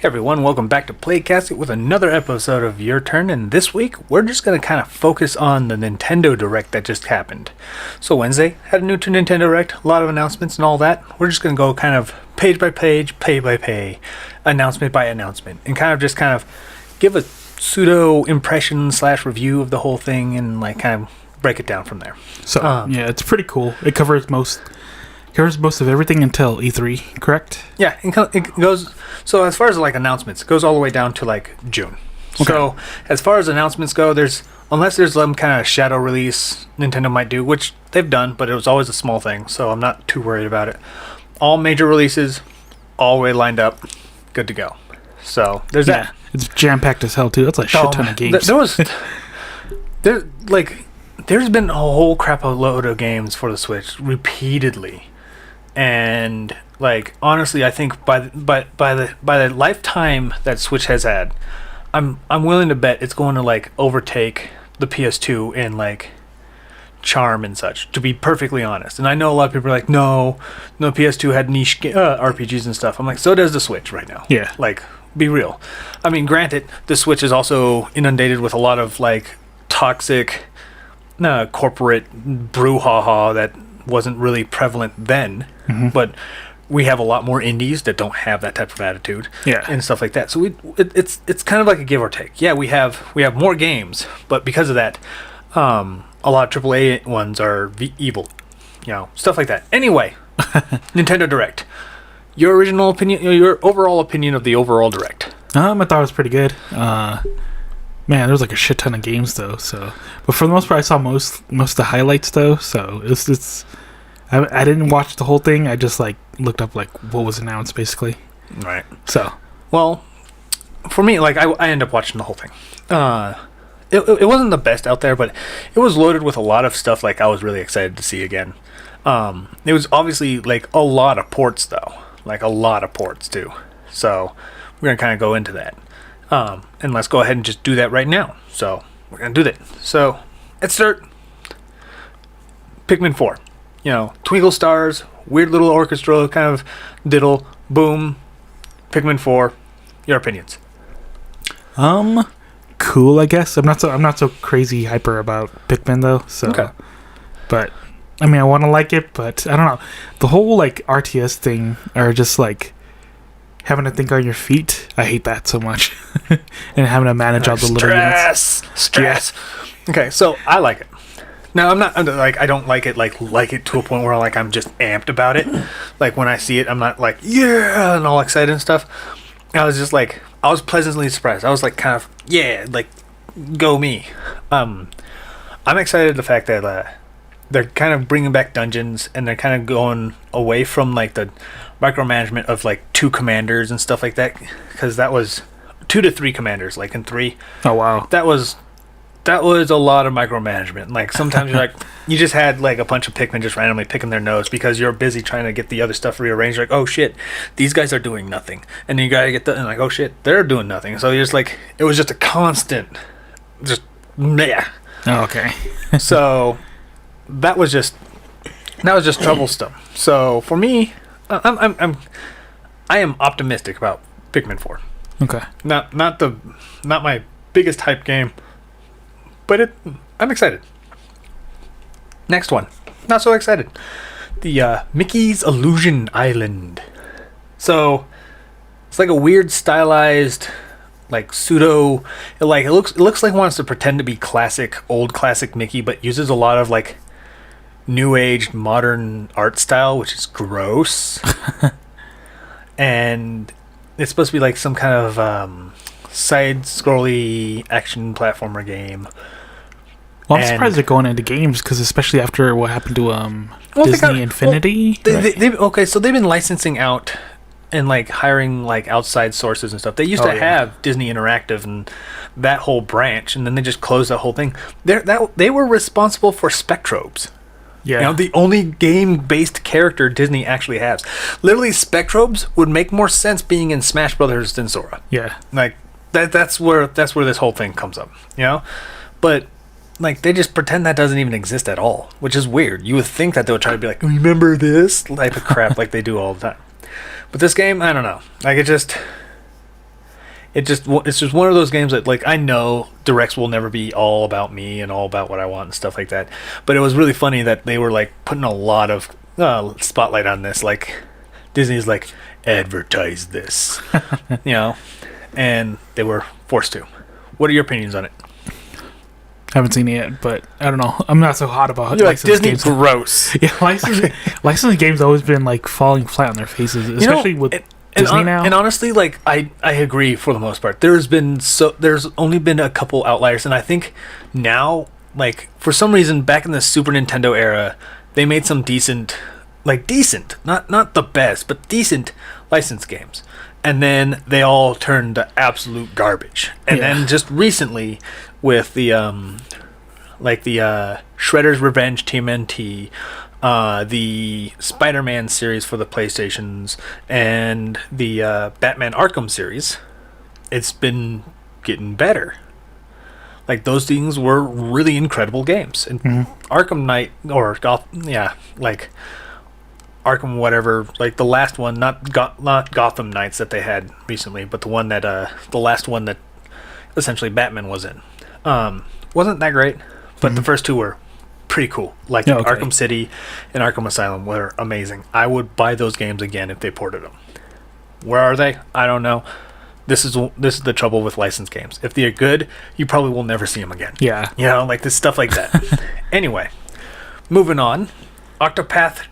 Everyone, welcome back to Playcast with another episode of Your Turn, and this week we're just going to kind of focus on the Nintendo Direct that just happened. So Wednesday had a new Nintendo Direct, a lot of announcements and all that. We're just going to go kind of page by page, pay by pay, announcement by announcement, and kind of give a pseudo impression / review of the whole thing and like kind of break it down from there. So yeah, it's pretty cool. It covers most of everything until E3, correct? Yeah, it goes. So as far as like announcements, it goes all the way down to like June. Okay. So as far as announcements go, unless there's some kind of shadow release Nintendo might do, which they've done, but it was always a small thing, so I'm not too worried about it. All major releases, all the way lined up, good to go. So there's that. It's jam packed as hell too. That's like a shit ton of games. There's been a whole crap load of games for the Switch repeatedly. And like honestly, I think by the lifetime that Switch has had, I'm willing to bet it's going to like overtake the PS2 in like charm and such. To be perfectly honest, and I know a lot of people are like, no, PS2 had niche RPGs and stuff. I'm like, so does the Switch right now. Yeah, like be real. I mean, granted, the Switch is also inundated with a lot of like toxic corporate brouhaha that wasn't really prevalent then. Mm-hmm. But we have a lot more indies that don't have that type of attitude, and stuff like that. So it's kind of like a give or take. Yeah, we have more games, but because of that, a lot of AAA ones are evil, stuff like that. Anyway, Nintendo Direct. Your original opinion, your overall opinion of the overall Direct. I thought it was pretty good. Man, there was like a shit ton of games though. So, but for the most part, I saw most of the highlights though. So it's. I didn't watch the whole thing. I just like looked up like what was announced basically. Right. So, well, for me, like I ended up watching the whole thing. It wasn't the best out there, but it was loaded with a lot of stuff like I was really excited to see again. It was obviously like a lot of ports though, like a lot of ports too. So we're gonna kind of go into that, and let's go ahead and just do that right now. So we're gonna do that. So let's start. Pikmin 4. Twinkle stars, weird little orchestra kind of diddle, boom, Pikmin 4. Your opinions? Cool, I guess. I'm not so crazy hyper about Pikmin though. So, okay. But I mean, I want to like it, but I don't know. The whole like RTS thing, or just like having to think on your feet. I hate that so much, and having to manage all the little units. Stress. Yeah. Okay, so I like it. Now I'm not like I don't like it to a point where like I'm just amped about it. Like when I see it, I'm not like yeah and all excited and stuff. I was just like I was pleasantly surprised. I was like kind of like go me. I'm excited the fact that they're kind of bringing back dungeons and they're kind of going away from like the micromanagement of like 2 commanders and stuff like that, because that was 2 to 3 commanders like in 3. Oh wow, that was a lot of micromanagement. Like sometimes you're like, you just had like a bunch of Pikmin just randomly picking their nose because you're busy trying to get the other stuff rearranged. You're like, oh shit, these guys are doing nothing, and then you gotta get and like, oh shit, they're doing nothing. So you're just like, it was just a constant, just yeah. Oh, okay. So that was just troublesome. So for me, I am optimistic about Pikmin 4. Okay. Not my biggest hype game. But I'm excited. Next one. Not so excited. The Mickey's Illusion Island. So it's like a weird stylized, like pseudo. It looks like it wants to pretend to be old classic Mickey, but uses a lot of like new age modern art style, which is gross. And it's supposed to be like some kind of side-scrolly action platformer game. Well, I'm surprised they're going into games, because especially after what happened to Disney Infinity. Well, so they've been licensing out and like hiring like outside sources and stuff. They used to have Disney Interactive and that whole branch, and then they just closed that whole thing. They were responsible for Spectrobes. Yeah, the only game-based character Disney actually has. Literally, Spectrobes would make more sense being in Smash Brothers than Sora. Yeah, like that's where this whole thing comes up. But like they just pretend that doesn't even exist at all, which is weird. You would think that they would try to be like, remember this type of crap like they do all the time. But this game, I don't know. Like it just it's just one of those games that, like, I know directs will never be all about me and all about what I want and stuff like that, but it was really funny that they were like putting a lot of spotlight on this. Like, Disney's like, advertise this, you know, and they were forced to. What are your opinions on it? Haven't seen it yet, but I don't know. I'm not so hot about You're like, Disney games. Gross. Yeah, licensing games always been like falling flat on their faces, especially with Disney now. And honestly, like, I agree for the most part. There's only been a couple outliers, and I think now, like, for some reason back in the Super Nintendo era, they made some decent, not the best, but decent licensed games. And then they all turned to absolute garbage. And then just recently with the Shredder's Revenge TMNT, the Spider-Man series for the PlayStations, and the Batman Arkham series, it's been getting better. Like, those things were really incredible games. And Arkham Knight, or Arkham whatever, like the last one, not Gotham Knights that they had recently, but the one that the last one that essentially Batman was in, wasn't that great, but the first two were pretty cool. Like, Arkham City and Arkham Asylum were amazing. I would buy those games again if they ported them. Where are they? I don't know. This is the trouble with licensed games. If they're good, you probably will never see them again. Yeah, you know, like this stuff like that. Anyway, moving on. Octopath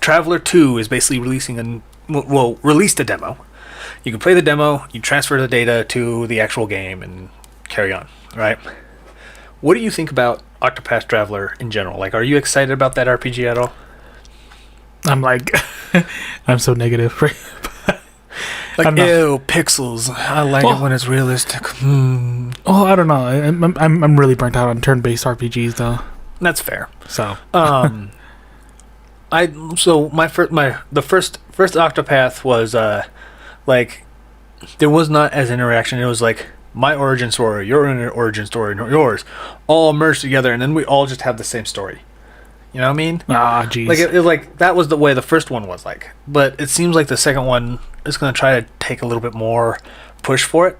Traveler 2 is basically released a demo. You can play the demo, you transfer the data to the actual game, and carry on, right? What do you think about Octopath Traveler in general? Like, are you excited about that RPG at all? I'm like, I'm so negative. Like, ew, pixels. I like it when it's realistic. Oh, I don't know. I'm really burnt out on turn-based RPGs, though. That's fair. So, the first Octopath was like, there was not as interaction. It was like my origin story, your origin story, and yours, all merged together, and then we all just have the same story. You know what I mean? Ah, jeez. Like, it like, that was the way the first one was like. But it seems like the second one is going to try to take a little bit more push for it.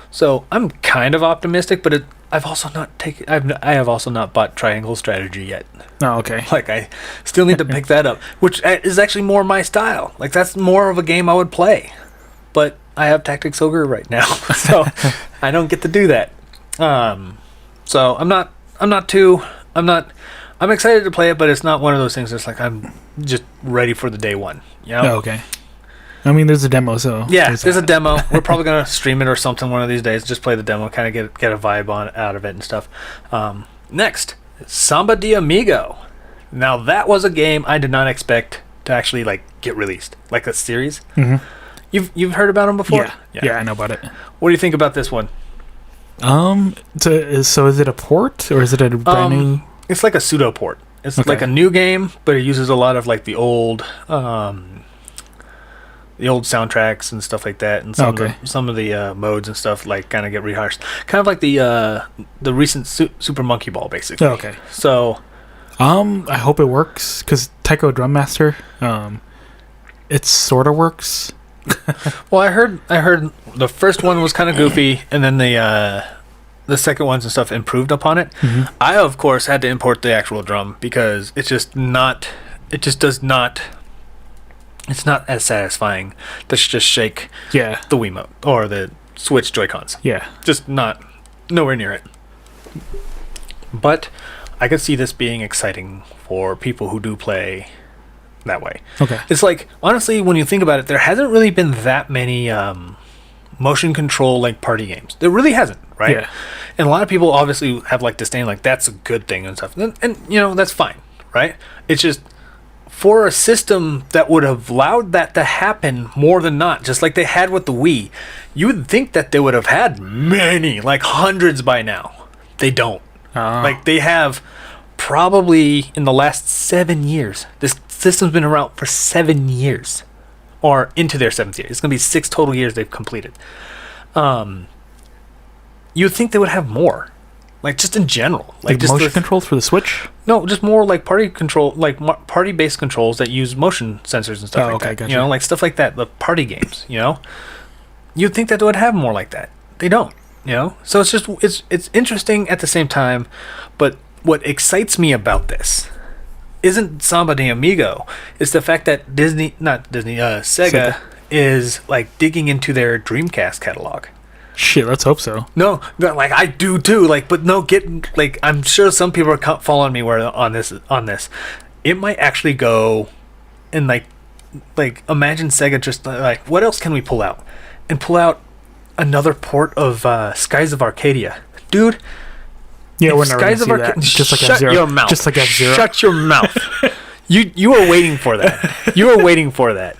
So I'm kind of optimistic, but I have also not bought Triangle Strategy yet. Oh, okay. Like, I still need to pick that up, which is actually more my style. Like, that's more of a game I would play. But I have Tactics Ogre right now, so I don't get to do that. So I'm excited to play it, but it's not one of those things that's like I'm just ready for the day one. You know? Oh, okay. I mean, there's a demo, so yeah, there's a demo. We're probably gonna stream it or something one of these days. Just play the demo, kind of get a vibe out of it and stuff. Next, Samba de Amigo. Now, that was a game I did not expect to actually like get released, like a series. Mm-hmm. You've heard about them before? Yeah, I know about it. What do you think about this one? So is it a port or is it a brand new? It's like a pseudo port. It's like a new game, but it uses a lot of like the old soundtracks and stuff like that, and some of the modes and stuff like kind of get rehashed, kind of like the recent Super Monkey Ball, basically. Okay. So, I hope it works because Taiko Drum Master, it sort of works. Well, I heard the first one was kind of goofy, and then the second ones and stuff improved upon it. Mm-hmm. I, of course, had to import the actual drum because it's not as satisfying to just shake the Wiimote or the Switch Joy-Cons. Yeah. Just nowhere near it. But I could see this being exciting for people who do play that way. Okay. It's like, honestly, when you think about it, there hasn't really been that many motion control like party games. There really hasn't, right? Yeah. And a lot of people obviously have like disdain, like that's a good thing and stuff. And you know, that's fine, right? It's just for a system that would have allowed that to happen more than not, just like they had with the Wii, you would think that they would have had many, like hundreds by now. They don't. Like, they have probably in the last 7 years. This system's been around for 7 years. Or into their 7th year. It's going to be 6 total years they've completed. You'd think they would have more. Like, just in general. Like just motion controls for the Switch? No, just more like party control, like party-based controls that use motion sensors and stuff like that. Gotcha. You know, like stuff like that. The party games, you know? You'd think that they would have more like that. They don't, you know? So it's interesting at the same time, but what excites me about this isn't Samba de Amigo. It's the fact that Sega is like digging into their Dreamcast catalog. Shit, let's hope so. No, like I do too. Like, but no, like I'm sure some people are following me on this. It might actually go and like imagine Sega just like, what else can we pull out? And pull out another port of Skies of Arcadia, dude. Yeah, we're never gonna see that. Just like shut F-Zero. your mouth. Just like F-Zero. Shut your mouth. You were waiting for that. You were waiting for that.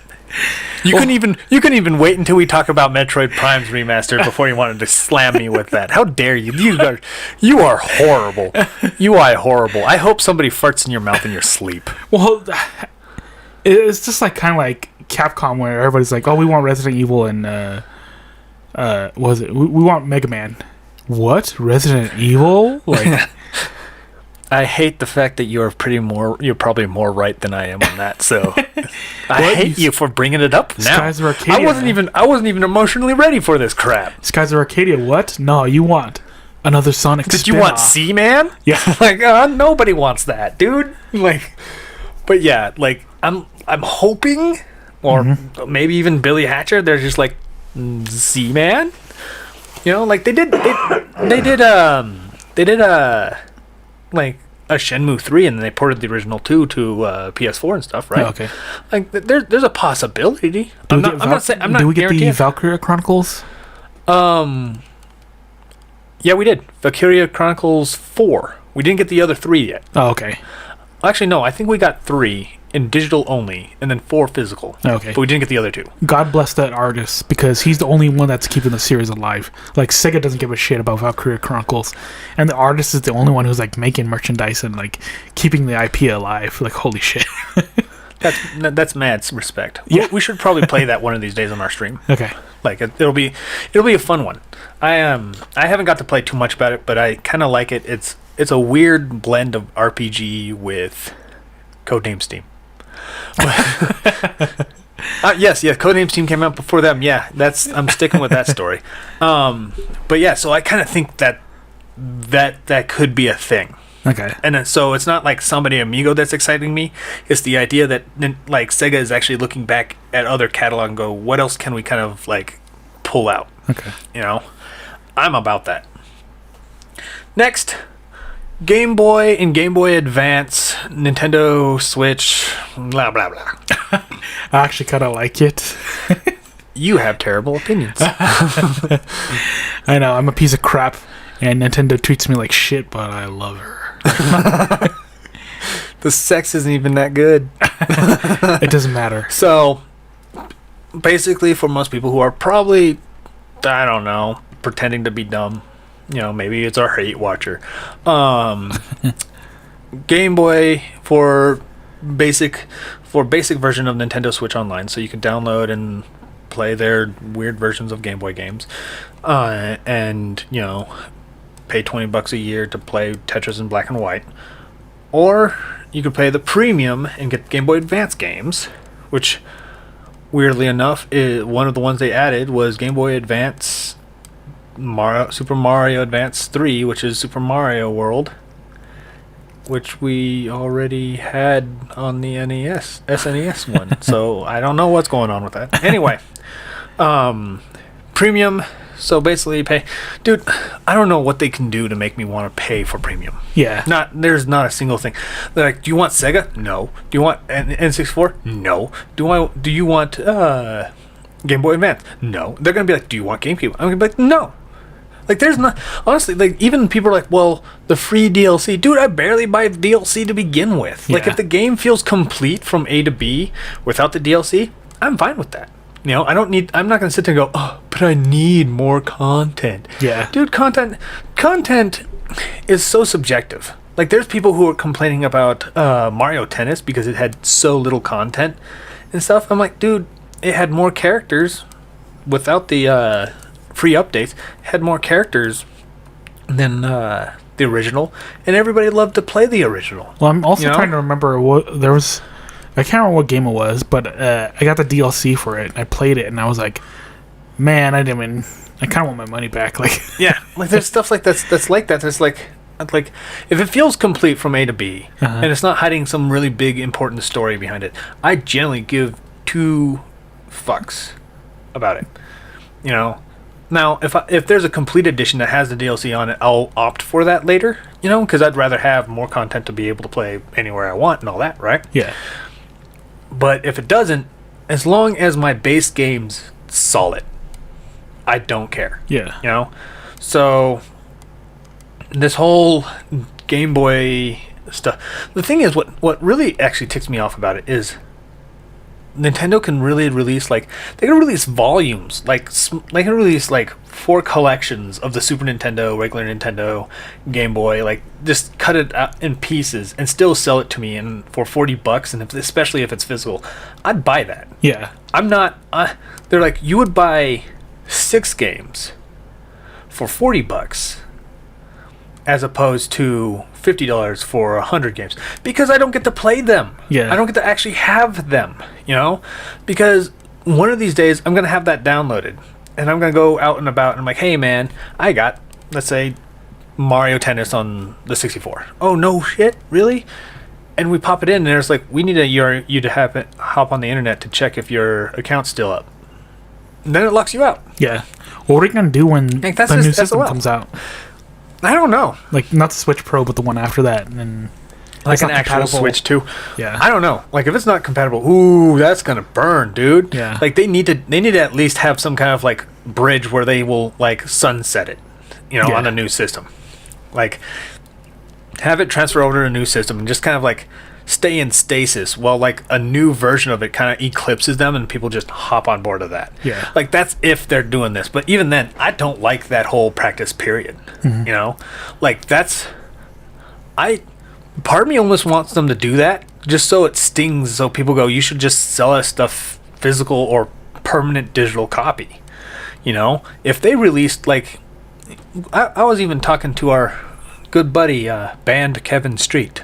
You couldn't even wait until we talk about Metroid Prime's remaster before you wanted to slam me with that. How dare you? You are horrible. You are horrible. I hope somebody farts in your mouth in your sleep. Well, it's just like kind of like Capcom, where everybody's like, "Oh, we want Resident Evil and what was it? We want Mega Man." What? Resident Evil? Like, I hate the fact that you're probably more right than I am on that. So I hate you for bringing it up now. Skies of Arcadia. I wasn't even emotionally ready for this crap. Skies of Arcadia. What? No, you want another Sonic Did you want Seaman? Yeah. Like, nobody wants that, dude. Like, but yeah, like I'm hoping, or maybe even Billy Hatcher. They're just like Seaman. You know, like they did like a Shenmue 3, and then they ported the original 2 to PS4 and stuff, right? Oh, okay. Like there's a possibility. I'm not Do we get the Valkyria Chronicles? Yeah, we did. Valkyria Chronicles 4. We didn't get the other 3 yet. Oh, okay. Actually, no. I think we got 3 in digital only, and then 4 physical. Okay. But we didn't get the other 2. God bless that artist, because he's the only one that's keeping the series alive. Like, Sega doesn't give a shit about Valkyria Chronicles, and the artist is the only one who's like making merchandise and like keeping the IP alive. Like, holy shit. That's mad respect. Yeah. We should probably play that one of these days on our stream. Okay. Like it'll be a fun one. I haven't got to play too much about it, but I kind of like it. It's a weird blend of RPG with Codename Steam. Yes, Codename Steam came out before them. Yeah, I'm sticking with that story. But yeah, so I kind of think that could be a thing. Okay. And so it's not like somebody Amigo that's exciting me. It's the idea that like Sega is actually looking back at other catalog and go, what else can we kind of like pull out? Okay. You know, I'm about that. Next, Game Boy and Game Boy Advance, Nintendo Switch, blah blah blah. I actually kind of like it. You have terrible opinions. I know, I'm a piece of crap, and Nintendo treats me like shit, but I love her. The sex isn't even that good. It doesn't matter. So, basically, for most people who are probably, I don't know, pretending to be dumb, you know, maybe it's our hate watcher. Game Boy for basic version of Nintendo Switch Online, so you can download and play their weird versions of Game Boy games, and you know, pay $20 a year to play Tetris in black and white, or you could pay the premium and get Game Boy Advance games, which weirdly enough one of the ones they added was Game Boy Advance Super Mario Advance 3, which is Super Mario World, which we already had on the SNES one. So I don't know what's going on with that. Anyway, premium. So basically, pay, dude. I don't know what they can do to make me want to pay for premium. Yeah. There's not a single thing. They're like, do you want Sega? No. Do you want N64? No. Do you want Game Boy Advance? No. They're gonna be like, do you want GameCube? I'm gonna be like, no. Like, there's not, honestly, like, even people are like, well, the free DLC. Dude, I barely buy DLC to begin with. Yeah. Like, if the game feels complete from A to B without the DLC, I'm fine with that. You know, I'm not going to sit there and go, oh, but I need more content. Yeah. Dude, content is so subjective. Like, there's people who are complaining about Mario Tennis because it had so little content and stuff. I'm like, dude, it had more characters without the free updates. It had more characters than the original, and everybody loved to play the original. Well, I'm also trying to remember what there was. I can't remember what game it was, but I got the DLC for it. And I played it, and I was like, man, I kind of want my money back. Like, Yeah, like there's stuff like that's like that. There's like if it feels complete from A to B, and it's not hiding some really big important story behind it, I generally give 2 fucks about it. You know, now if there's a complete edition that has the DLC on it, I'll opt for that later. You know, because I'd rather have more content to be able to play anywhere I want and all that, right? yeah, But if it doesn't, as long as my base game's solid, I don't care. yeah, You know? So this whole Game Boy stuff. The thing is, what really actually ticks me off about it is Nintendo can really release, like, they can release volumes, like they can release like 4 collections of the Super Nintendo, regular Nintendo, Game Boy, like just cut it out in pieces and still sell it to me and for $40, and especially if it's physical, I'd buy that. yeah, I'm not. They're like, you would buy 6 games for $40, as opposed to $50 for 100 games, because I don't get to play them. Yeah. I don't get to actually have them. You know, because one of these days I'm gonna have that downloaded, and I'm gonna go out and about, and I'm like, hey man, I got, let's say, Mario Tennis on the 64. Oh no shit, really? And we pop it in, and there's like, we need you to have it hop on the internet to check if your account's still up. And then it locks you out. yeah. What are you gonna do when Like, that's the new just system SOL. comes out? I don't know. Like, not the Switch Pro, but the one after that, and then Like it's an not actual compatible. Switch 2. Yeah, I don't know. Like, if it's not compatible, ooh, that's gonna burn, dude. Yeah. Like, they need to at least have some kind of like bridge where they will like sunset it, you know, Yeah. on a new system. Like, have it transfer over to a new system and just kind of like stay in stasis while like a new version of it kind of eclipses them and people just hop on board of that. Yeah. Like, that's if they're doing this. But even then, I don't like that whole practice period. You know? Like, part of me almost wants them to do that just so it stings, so people go, you should just sell us stuff physical or permanent digital copy. You know? If they released, like, I was even talking to our good buddy, band Kevin Street.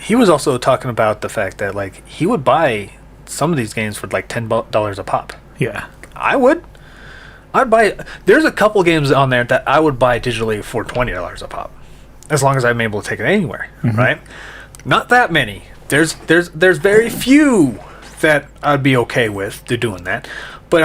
He was also talking about the fact that, like, he would buy some of these games for like $10 a pop. yeah, I'd buy. There's a couple games on there that I would buy digitally for $20 a pop, as long as I'm able to take it anywhere. Right? Not that many. There's very few that I'd be okay with doing that. But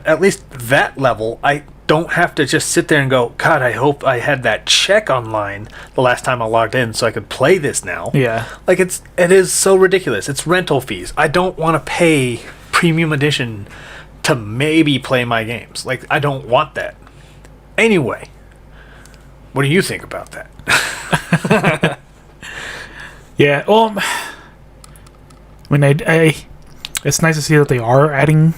at least that level, I don't have to just sit there and go, God, I hope I had that check online the last time I logged in so I could play this now. yeah, Like, it is so ridiculous. It's rental fees. I don't want to pay premium edition to maybe play my games. Like, I don't want that. Anyway, what do you think about that? yeah. I mean, it's nice to see that they are adding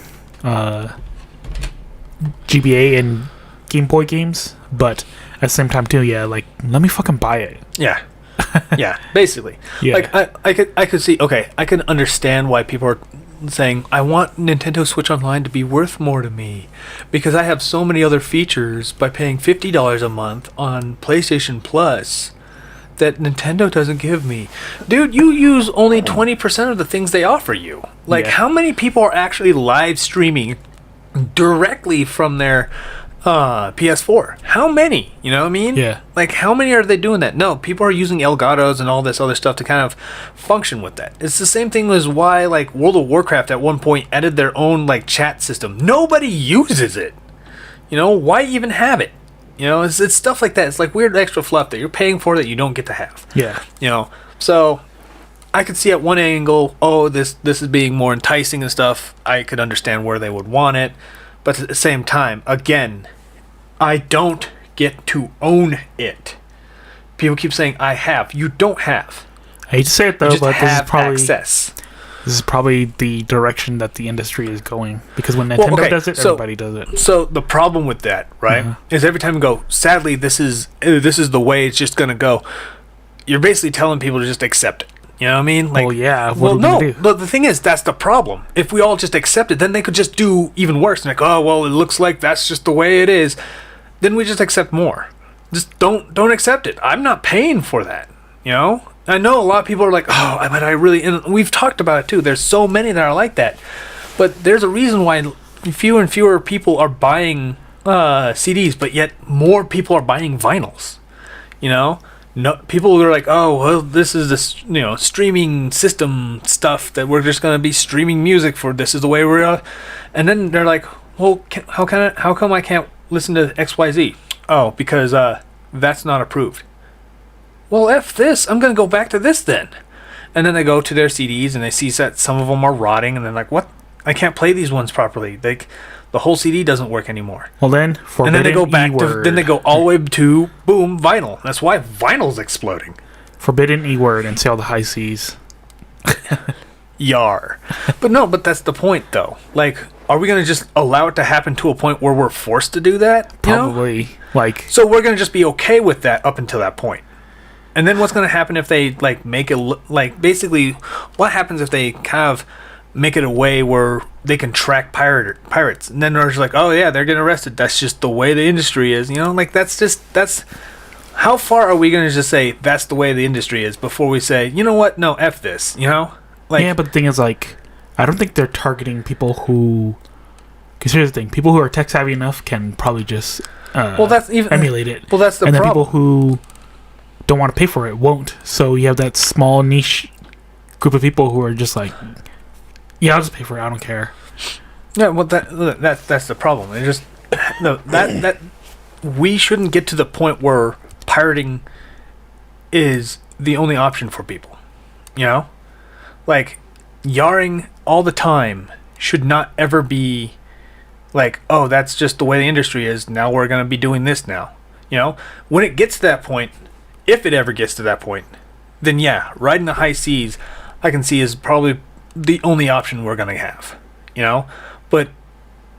GBA and Game Boy games, but at the same time too, yeah, like, let me fucking buy it. Yeah. Yeah, basically. Yeah. Like, I could see, okay, I can understand why people are saying, I want Nintendo Switch Online to be worth more to me because I have so many other features by paying $50 a month on PlayStation Plus that Nintendo doesn't give me. Dude, you use only 20% of the things they offer you. Like, Yeah. how many people are actually live streaming directly from their PS4? How many? You know what I mean? Yeah. Like, how many are they doing that? No, people are using Elgatos and all this other stuff to kind of function with that. It's the same thing as why, like, World of Warcraft at one point added their own, like, chat system. Nobody uses it. You know, why even have it? You know, it's stuff like that. It's like weird extra fluff that you're paying for that you don't get to have. Yeah, You know, so I could see at one angle, oh, this is being more enticing and stuff. I could understand where they would want it. But at the same time, again, I don't get to own it. People keep saying, I have. You don't have. I hate to say it You though, just but have access. this is probably the direction that the industry is going, because when Nintendo does it, everybody does it. So the problem with that, right, is every time you go, sadly, this is the way it's just going to go. You're basically telling people to just accept it. You know what I mean? Like, Well, yeah, what Well, are we no. gonna do? But the thing is, that's the problem. If we all just accept it, then they could just do even worse. Like, oh, well, it looks like that's just the way it is. Then we just accept more. Just don't accept it. I'm not paying for that. You know? I know a lot of people are like, oh, but I really... And we've talked about it, too. There's so many that are like that. But there's a reason why fewer and fewer people are buying CDs, but yet more people are buying vinyls. You know, no people are like, oh well, this is this streaming system stuff that we're just gonna be streaming music for. This is the way we're, and then they're like, well, how come I can't listen to XYZ? Oh, because that's not approved. Well, F this. I'm gonna go back to this then. And then they go to their CDs and they see that some of them are rotting, and they're like, what? I can't play these ones properly. The whole CD doesn't work anymore. Well then, and then they go back to, then they go all the way to boom, vinyl. That's why vinyl's exploding. Forbidden E-word and sail the high seas. Yar. But that's the point though. Like, are we gonna just allow it to happen to a point where we're forced to do that? Probably. Like, so we're gonna just be okay with that up until that point. And then what's gonna happen if they like make it like basically what happens if they kind of make it a way where they can track pirates, and then they're just like, oh yeah, they're getting arrested. That's just the way the industry is, like that's how far are we going to just say that's the way the industry is before we say, you know what, no, F this, like, yeah, but the thing is, like, I don't think they're targeting people who, because here's the thing, people who are tech savvy enough can probably just that's even emulate it. Well, that's the and problem. Then people who don't want to pay for it won't. So you have that small niche group of people who are just like, yeah, I'll just pay for it. I don't care. Yeah, well, that's the problem. It just that we shouldn't get to the point where pirating is the only option for people. Like yarring all the time should not ever be like, oh, that's just the way the industry is. Now we're gonna be doing this now. When it gets to that point, if it ever gets to that point, then yeah, riding the high seas, I can see is probably the only option we're going to have, but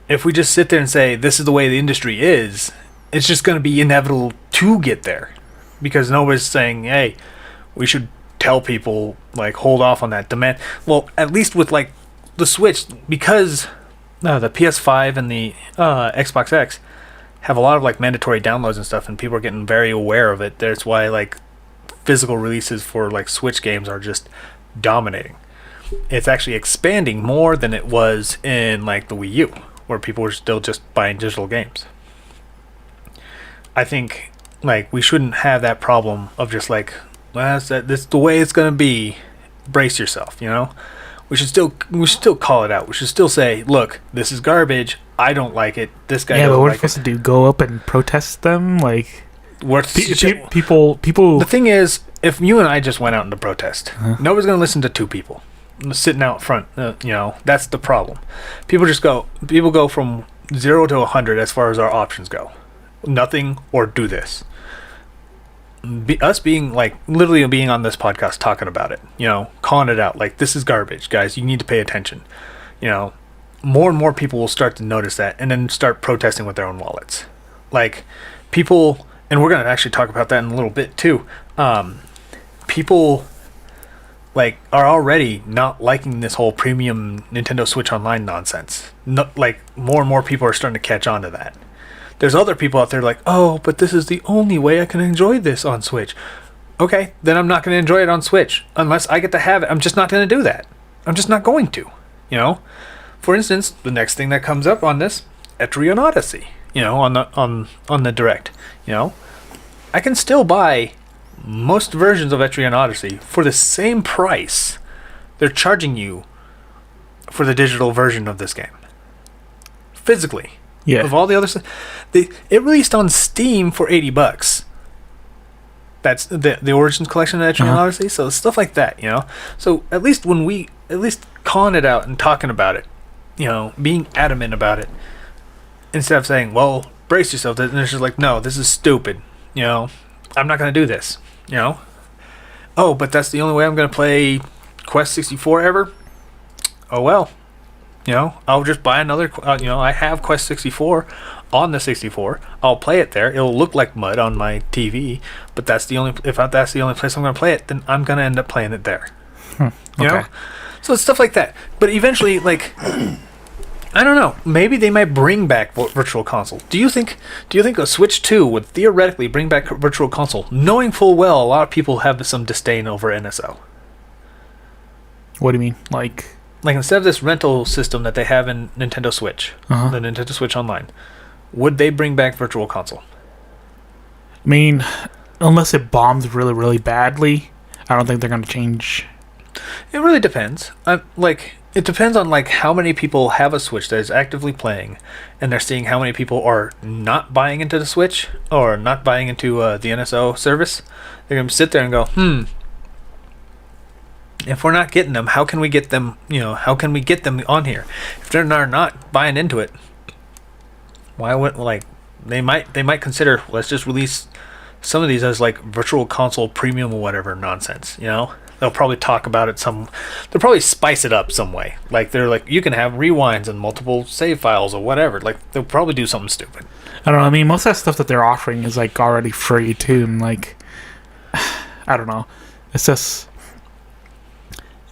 if we just sit there and say this is the way the industry is, it's just going to be inevitable to get there, because nobody's saying, hey, we should tell people, like, hold off on that demand. Well, at least with like the Switch, because the PS5 and the Xbox X have a lot of like mandatory downloads and stuff, and people are getting very aware of it. That's why like physical releases for like Switch games are just dominating. It's actually expanding more than it was in like the Wii U, where people were still just buying digital games. I think like we shouldn't have that problem of just like, well, that's the way it's gonna be. Brace yourself, We should still call it out. We should still say, look, this is garbage. I don't like it. This guy. Yeah, but what are we like supposed to do? Go up and protest them? Like, people. The thing is, if you and I just went out into protest, nobody's gonna listen to two people sitting out front. That's the problem. People go from 0 to 100 as far as our options go. Nothing or do this. Us being like literally being on this podcast talking about it, calling it out, like, this is garbage, guys. You need to pay attention. More and more people will start to notice that, and then start protesting with their own wallets. Like, people, and we're gonna actually talk about that in a little bit too. People like are already not liking this whole premium Nintendo Switch Online nonsense. Like, more and more people are starting to catch on to that. There's other people out there like, oh, but this is the only way I can enjoy this on Switch. Okay, then I'm not going to enjoy it on Switch unless I get to have it. I'm just not going to do that. I'm just not going to. For instance, the next thing that comes up on this, Etrian Odyssey. On the Direct. I can still buy most versions of Etrian Odyssey for the same price they're charging you for the digital version of this game. Physically. Yeah. Of all the other stuff. It released on Steam for $80. That's the Origins collection of Etrian Odyssey. So stuff like that, So at least calling it out and talking about it, being adamant about it, instead of saying, well, brace yourself, and it's just like, no, this is stupid. I'm not going to do this. Oh, but that's the only way I'm going to play Quest 64 ever? Oh, well. I'll just buy another, I have Quest 64 on the 64. I'll play it there. It'll look like mud on my TV, but that's the only place I'm going to play it, then I'm going to end up playing it there. You know? So it's stuff like that. But eventually, like, I don't know, maybe they might bring back Virtual Console. Do you think a Switch 2 would theoretically bring back Virtual Console, knowing full well a lot of people have some disdain over NSO? What do you mean? Like, like instead of this rental system that they have in Nintendo Switch, the Nintendo Switch Online, would they bring back Virtual Console? I mean, unless it bombs really, really badly, I don't think they're going to change. It really depends. It depends on like how many people have a Switch that is actively playing, and they're seeing how many people are not buying into the Switch or not buying into the NSO service. They're gonna sit there and go, if we're not getting them, how can we get them? How can we get them on here? If they're not buying into it, why would they might consider, let's just release some of these as like Virtual Console Premium or whatever nonsense. They'll probably talk about it they'll probably spice it up some way. Like they're like, you can have rewinds and multiple save files or whatever. Like they'll probably do something stupid. I don't know. I mean, most of that stuff that they're offering is like already free too, and like, I don't know. It's just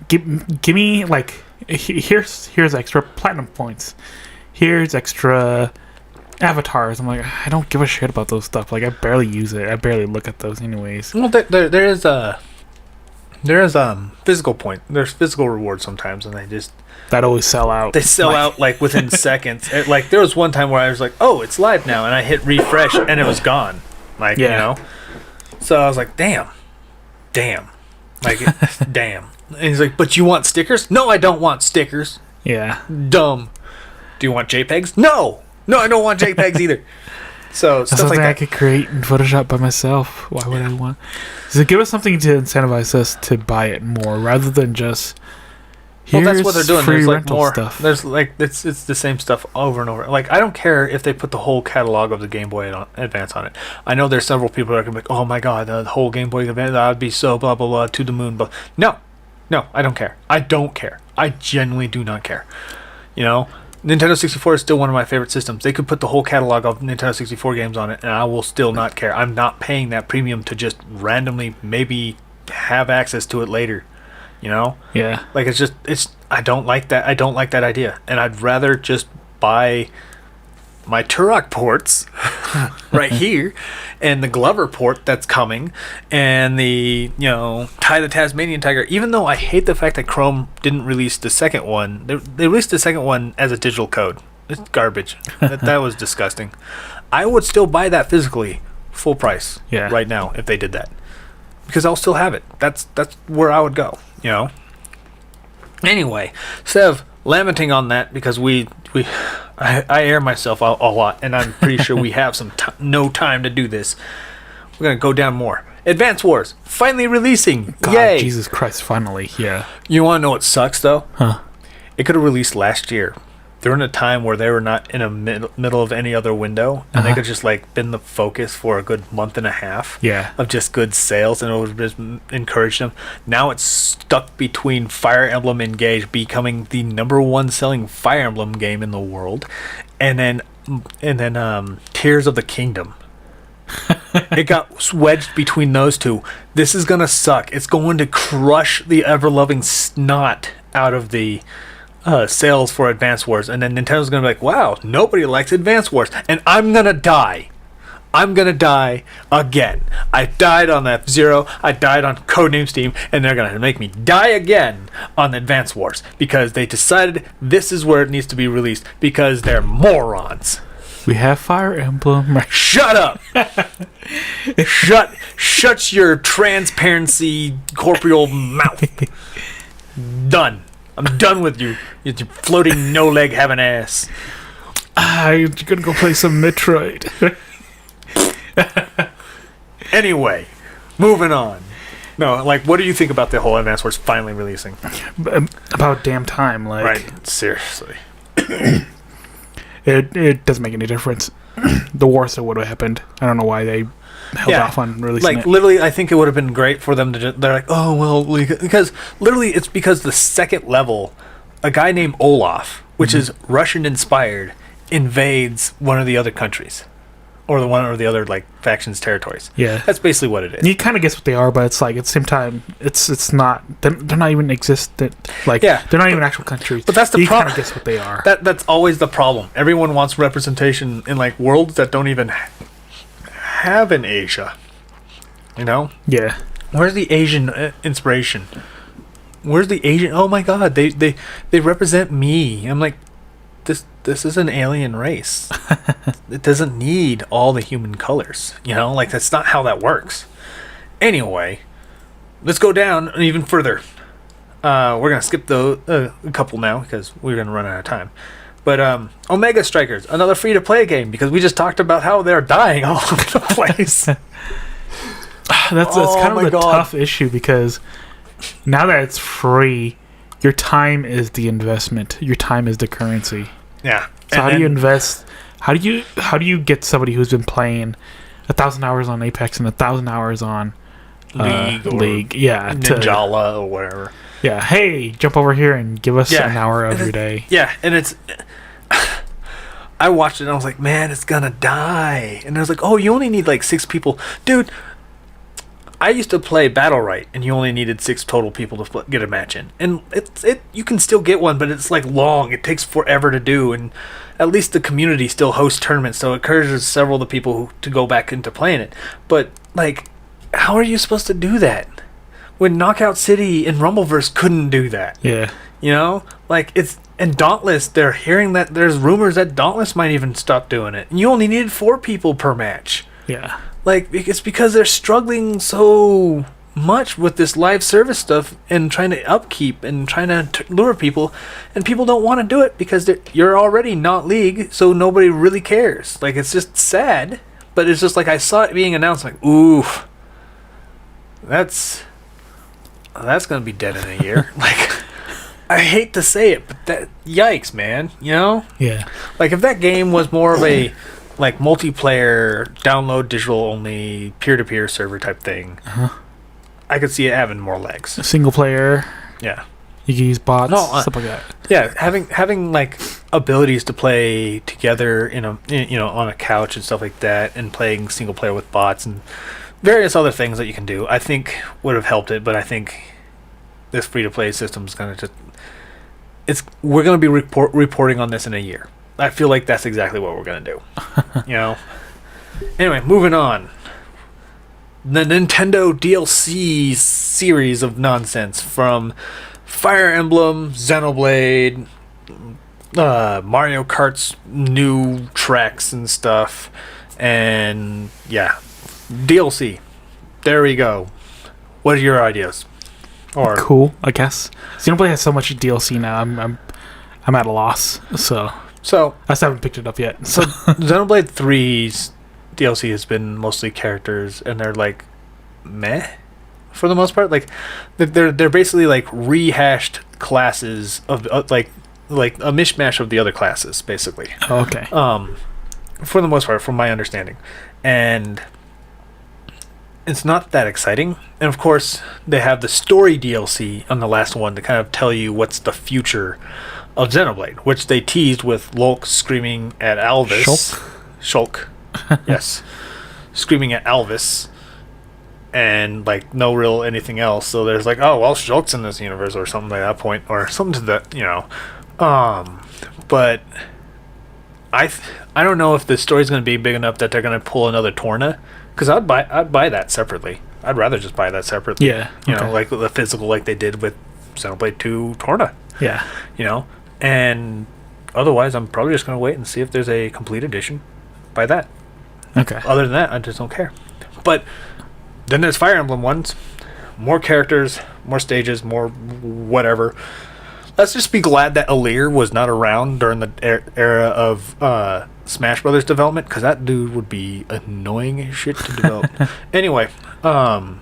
give me like here's extra platinum points. Here's extra avatars. I'm like, I don't give a shit about those stuff. Like I barely use it. I barely look at those anyways. Well, there is physical point. There's physical rewards sometimes, and that always sell out. They sell out like within seconds. Like there was one time where I was like, "Oh, it's live now," and I hit refresh, and it was gone. Like so I was like, "Damn, like damn." And he's like, "But you want stickers?" No, I don't want stickers. Yeah, dumb. Do you want JPEGs? No, I don't want JPEGs either. So that's stuff something like that I could create in Photoshop by myself. Why would I want? So give us something to incentivize us to buy it more, rather than just. Well, that's what they're doing. Free There's like rental more stuff. There's like it's the same stuff over and over. Like I don't care if they put the whole catalog of the Game Boy Advance on it. I know there's several people that are gonna be like, "Oh my God, the whole Game Boy Advance, that would be so blah blah blah to the moon." But no, I don't care. I don't care. I genuinely do not care. Nintendo 64 is still one of my favorite systems. They could put the whole catalog of Nintendo 64 games on it, and I will still not care. I'm not paying that premium to just randomly maybe have access to it later. Yeah. Like I don't like that. I don't like that idea, and I'd rather just buy my Turok ports right here, and the Glover port that's coming, and the Ty the Tasmanian Tiger. Even though I hate the fact that Chrome didn't release the second one, they released the second one as a digital code. It's garbage. that was disgusting. I would still buy that physically, full price, right now if they did that, because I'll still have it. That's where I would go. Anyway, instead of lamenting on that, because I air myself out a lot, and I'm pretty sure we have no time to do this. We're gonna go down more. Advance Wars finally releasing. God, yay! Jesus Christ, finally, yeah. You want to know what sucks though? Huh? It could have released last year. During a time where they were not in a middle of any other window, and they could just been the focus for a good month and a half of just good sales, and it would have just encouraged them. Now it's stuck between Fire Emblem Engage becoming the #1 selling Fire Emblem game in the world, and then Tears of the Kingdom. It got wedged between those two. This is gonna suck. It's going to crush the ever-loving snot out of the sales for Advance Wars, and then Nintendo's gonna be like, wow, nobody likes Advance Wars, and I'm gonna die again. I died on F-Zero, I died on Codename Steam, and they're gonna make me die again on Advance Wars because they decided this is where it needs to be released because they're morons. We have Fire Emblem. Shut up. Shut your transparency corporeal mouth. Done. I'm done with you. You floating no leg having ass. You're gonna go play some Metroid. Anyway, moving on. No, what do you think about the whole Advance Wars finally releasing? About damn time, Right, seriously. It doesn't make any difference. The war still would have happened. I don't know why they held off on releasing it. Literally, I think it would have been great for them to they're like, oh, well, because literally it's because the second level, a guy named Olaf, which is Russian-inspired, invades one of the other countries. Or one or the other factions' territories. Yeah, that's basically what it is. And you kind of guess what they are, but it's at the same time, it's not. They're not even existent. They're not even actual countries. But that's the problem. You kind of guess what they are. That's always the problem. Everyone wants representation in worlds that don't even have an Asia. Yeah. Where's the Asian inspiration? Where's the Asian? Oh my god, they represent me. I'm like, this is an alien race. It doesn't need all the human colors. You know, like that's not how that works. Anyway, let's go down even further. We're gonna skip a couple now because we're gonna run out of time. But Omega Strikers, another free-to-play game, because we just talked about how they're dying all over the place. That's kind of a tough issue, because now that it's free, your time is the investment. Your time is the currency. Yeah. So how do you invest? How do you get somebody who's been playing 1,000 hours on Apex and 1,000 hours on League, yeah, Ninjala or whatever. Yeah, hey, jump over here and give us an hour of your day. Yeah, and it's... I watched it and I was like, man, it's gonna die. And I was like, oh, you only need like 6 people. Dude, I used to play Battle Right, and you only needed 6 total people to get a match in. And you can still get one, but it's like long. It takes forever to do, and at least the community still hosts tournaments, so it encourages several of the people to go back into playing it. But, like, how are you supposed to do that when Knockout City and Rumbleverse couldn't do that? Yeah. You know? Like, and Dauntless, they're hearing that there's rumors that Dauntless might even stop doing it. And you only needed 4 people per match. Yeah. Like, it's because they're struggling so much with this live service stuff and trying to upkeep and trying to lure people, and people don't want to do it because you're already not League, so nobody really cares. Like, it's just sad, but it's just like I saw it being announced, like, oof, that's gonna be dead in a year. Like, I hate to say it, but yikes, man, you know? Yeah. Like, if that game was more of a like multiplayer, download digital only, peer-to-peer server type thing, I could see it having more legs. Single player. Yeah. You can use bots, stuff like that. Yeah, having like abilities to play together on a couch and stuff like that, and playing single player with bots and various other things that you can do, I think would have helped it. But I think this free-to-play system is gonna we're gonna be reporting on this in a year. I feel like that's exactly what we're going to do. You know? Anyway, moving on. The Nintendo DLC series of nonsense, from Fire Emblem, Xenoblade, Mario Kart's new tracks and stuff, and yeah, DLC. There we go. What are your ideas? Or cool, I guess. Xenoblade has so much DLC now. I'm at a loss. So I just haven't picked it up yet. So Xenoblade 3's DLC has been mostly characters, and they're like meh for the most part. Like they're basically like rehashed classes of like a mishmash of the other classes, basically. Oh, okay. For the most part, from my understanding, and it's not that exciting. And of course, they have the story DLC on the last one to kind of tell you what's the future of Xenoblade, which they teased with Lulk screaming at Alvis. Shulk. Yes. Screaming at Alvis. And, like, no real anything else. So there's like, oh, well, Shulk's in this universe or something like that point. Or something to that, you know. But I don't know if the story's going to be big enough that they're going to pull another Torna. Because I'd buy that separately. I'd rather just buy that separately. Yeah. You know, like the physical, like they did with Xenoblade 2 Torna. Yeah. You know? And otherwise, I'm probably just going to wait and see if there's a complete edition. Buy that. Okay. Other than that, I just don't care. But then there's Fire Emblem ones. More characters, more stages, more whatever. Let's just be glad that Aleer was not around during the era of Smash Brothers development, because that dude would be annoying as shit to develop. Anyway, there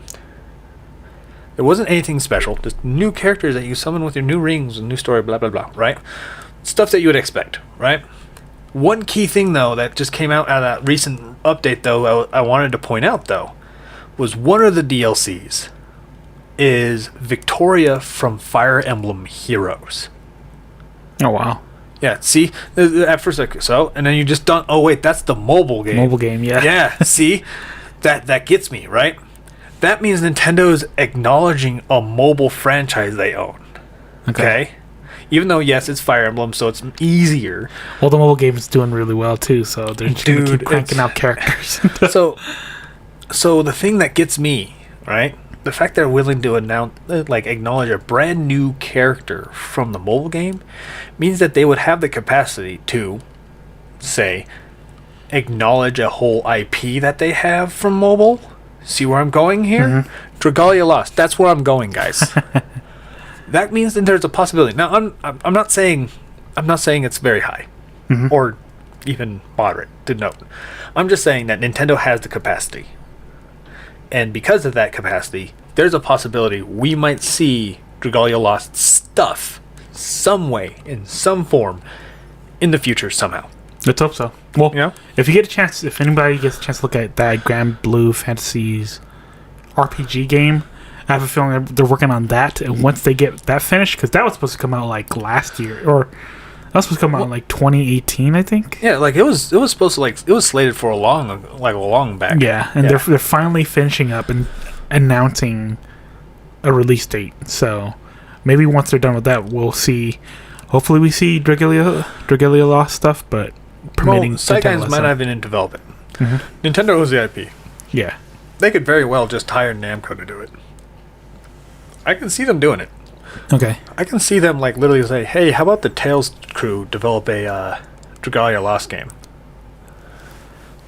wasn't anything special. Just new characters that you summon with your new rings and new story, blah, blah, blah, right? Stuff that you would expect, right? One key thing, though, that just came out of that recent update, though, I wanted to point out, though, was one of the DLCs is Victoria from Fire Emblem Heroes. Oh, wow. Yeah, see? At first, like, so? And then you just don't... Oh, wait, that's the mobile game. Mobile game, yeah. Yeah, see? That gets me, right? That means Nintendo's acknowledging a mobile franchise they own. Okay? Even though, yes, it's Fire Emblem, so it's easier. Well, the mobile game is doing really well, too, so they're just going to keep cranking out characters. So the thing that gets me, right, the fact they're willing to acknowledge a brand new character from the mobile game means that they would have the capacity to, say, acknowledge a whole IP that they have from mobile. See where I'm going here? Dragalia Lost. That's where I'm going, guys. That means that there's a possibility. Now, I'm not saying it's very high, or even moderate to note. I'm just saying that Nintendo has the capacity. And because of that capacity, there's a possibility we might see Dragalia Lost stuff some way, in some form, in the future somehow. Let's hope so. Well, Yeah. if anybody gets a chance to look at that Grand Blue Fantasies RPG game, I have a feeling they're working on that. And once they get that finished, because that was supposed to come out like last year, or that was supposed to come out in like 2018, I think. Yeah, like it was supposed to it was slated for a long back. Yeah, and they're finally finishing up and announcing a release date. So maybe once they're done with that, we'll see. Hopefully, we see Dragalia Lost stuff, but permitting. Saigon's might not even develop it. Nintendo owns the IP. Yeah, They could very well just hire Namco to do it. I can see them doing it. okay. I can see them literally say, "Hey, how about the Tales crew develop a Dragalia Lost game?"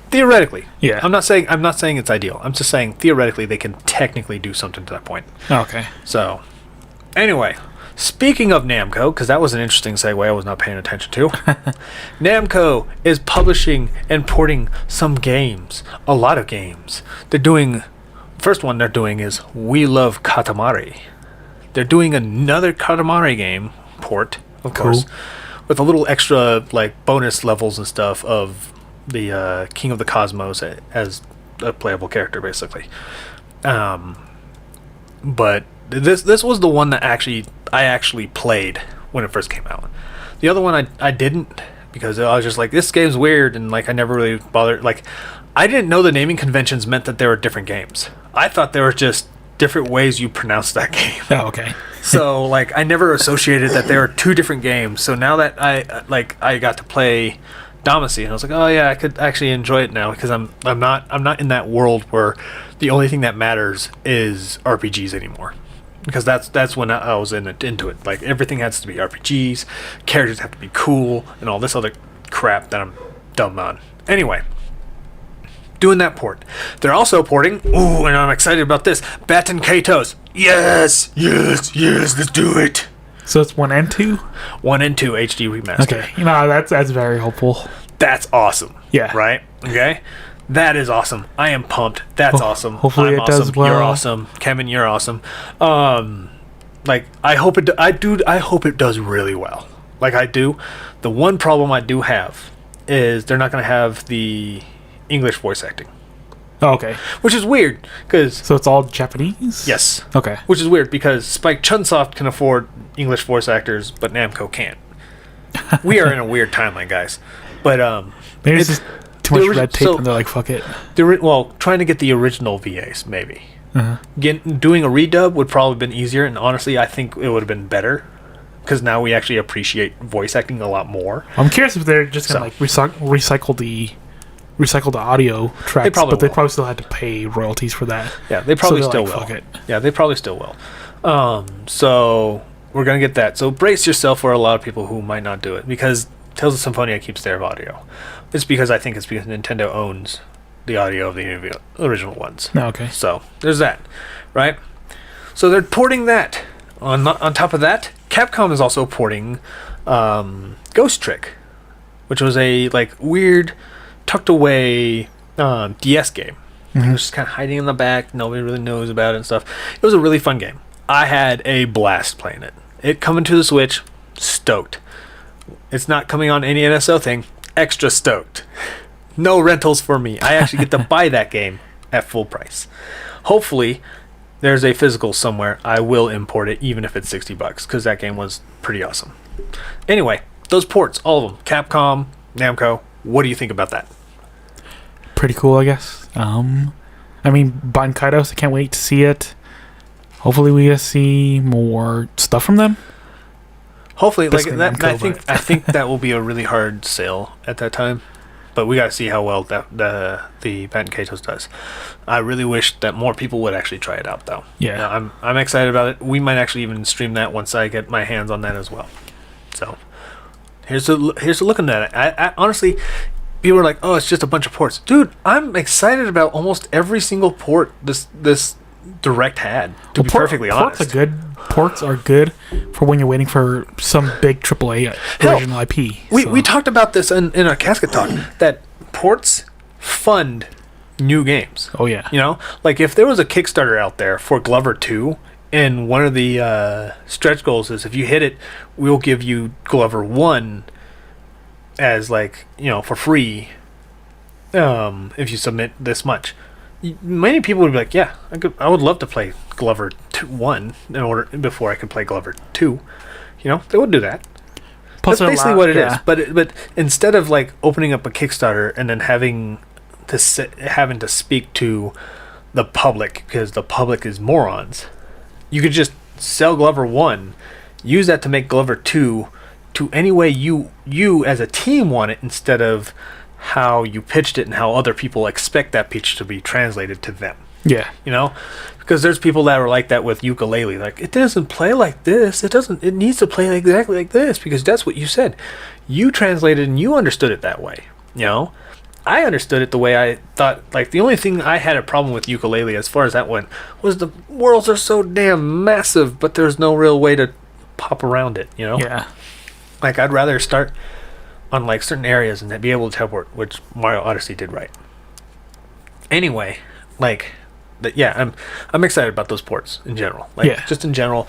Theoretically, Yeah. I'm not saying it's ideal. I'm just saying theoretically they can technically do something to that point. Okay. So, anyway, speaking of Namco, because that was an interesting segue I was not paying attention to. Namco is publishing and porting some games, a lot of games. First one they're doing is We Love Katamari. They're doing another Katamari game port, of course, with a little extra bonus levels and stuff of the King of the Cosmos as a playable character, basically. But this was the one that I actually played when it first came out. The other one I didn't, because I was just like, this game's weird, and I never really bothered. I didn't know the naming conventions meant that there were different games. I thought there were just different ways you pronounce that game. Oh, okay. So I never associated that there were two different games. So now that I got to play Damacy, and I was like, oh yeah, I could actually enjoy it now, because I'm not in that world where the only thing that matters is RPGs anymore. Because that's when I was into it. Everything has to be RPGs, characters have to be cool, and all this other crap that I'm dumb on. Anyway, doing that port. They're also porting, and I'm excited about this, Baton Kaitos. Yes, let's do it. So it's 1 and 2? 1 and 2 HD remaster. Okay. That's very hopeful. That's awesome. Yeah. Right? Okay? That is awesome. I am pumped. That's awesome. Hopefully I'm it does awesome. well. You're awesome. Kevin, you're awesome. I hope it does really well. I do. The one problem I do have is they're not going to have the English voice acting. Oh, okay. Which is weird, because... So it's all Japanese? Yes. Okay. Which is weird, because Spike Chunsoft can afford English voice actors, but Namco can't. We are in a weird timeline, guys. But, maybe it's just too much red tape, and they're like, fuck it. Trying to get the original VAs, maybe. Doing a redub would probably have been easier, and honestly, I think it would have been better, because now we actually appreciate voice acting a lot more. I'm curious if they're just going to recycle the audio tracks, they probably still had to pay royalties for that. Yeah, they probably still will. Fuck it. Yeah, they probably still will. So we're gonna get that. So brace yourself for a lot of people who might not do it, because Tales of Symphonia keeps their audio. It's because Nintendo owns the audio of the original ones. Oh, okay. So there's that, right? So they're porting that. On top of that, Capcom is also porting Ghost Trick, which was a weird, tucked away DS game. It was just kind of hiding in the back. Nobody really knows about it and stuff. It was a really fun game. I had a blast playing it. It coming to the Switch, stoked. It's not coming on any NSO thing, extra stoked. No rentals for me. I actually get to buy that game at full price. Hopefully, there's a physical somewhere. I will import it, even if it's $60, because that game was pretty awesome. Anyway, those ports, all of them. Capcom, Namco. What do you think about that? Pretty cool, I guess. Baton Kaitos, I can't wait to see it. Hopefully we get to see more stuff from them. Hopefully, Basically that. Namco, I think that will be a really hard sale at that time. But we got to see how well the Batten Kaitos does. I really wish that more people would actually try it out, though. Yeah. I'm excited about it. We might actually even stream that once I get my hands on that as well. So here's a looking at it. I honestly, people are like, "Oh, it's just a bunch of ports." Dude, I'm excited about almost every single port this Direct had. To be perfectly honest, Ports are good for when you're waiting for some big AAA original IP. We talked about this in our casket talk that ports fund new games. Oh yeah. You know, like if there was a Kickstarter out there for Glover 2, and one of the stretch goals is if you hit it, we'll give you Glover 1 as like, you know, for free. If you submit this much. Many people would be like, yeah, I would love to play Glover 1 before I could play Glover 2. You know, they would do that. Plus that's basically what it is. But instead of like opening up a Kickstarter and then having to speak to the public because the public is morons, you could just sell Glover 1, use that to make Glover 2 to any way you as a team want it instead of how you pitched it and how other people expect that pitch to be translated to them. Yeah. You know? Because there's people that are like that with ukulele. Like, it doesn't play like this. It needs to play exactly like this because that's what you said. You translated and you understood it that way. You know? I understood it the way I thought. Like, the only thing I had a problem with ukulele as far as that went was the worlds are so damn massive, but there's no real way to pop around it, you know? Yeah. Like, I'd rather start on like certain areas and then be able to teleport, which Mario Odyssey did right. Anyway, like, I'm excited about those ports in general. Like, just in general,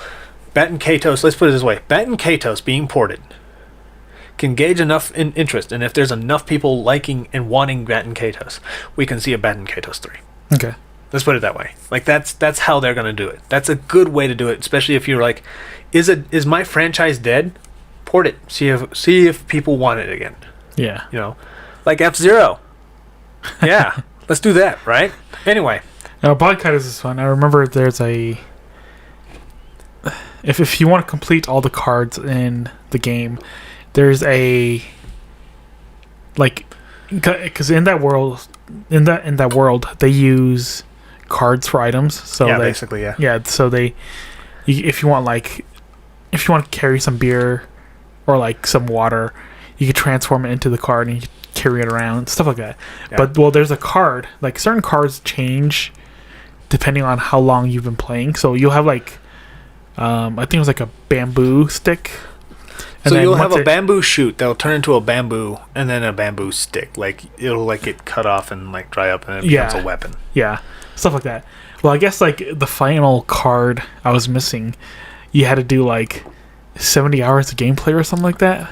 Batten Kaitos. Let's put it this way: Batten Kaitos being ported can gauge enough interest, and if there's enough people liking and wanting Batten Kaitos, we can see a Batten Kaitos 3. Okay. Let's put it that way. Like that's how they're gonna do it. That's a good way to do it, especially if you're like, is my franchise dead? Port it. See if people want it again. Yeah. You know, like F-Zero. Yeah, let's do that, right? Anyway. Now, Batten Kaitos is fun. I remember there's a. If you want to complete all the cards in the game, there's a. Like, because in that world, they use cards for items. So yeah, basically, yeah. Yeah, so if you want to carry some beer or like some water, you could transform it into the card and you carry it around, stuff like that. Yeah. But there's a card, like certain cards change depending on how long you've been playing. So you'll have like I think it was like a bamboo stick. So you'll have a bamboo shoot that'll turn into a bamboo and then a bamboo stick. Like it'll like get cut off and like dry up and it becomes a weapon. Yeah. Stuff like that. Well, I guess like the final card I was missing, you had to do like 70 hours of gameplay or something like that.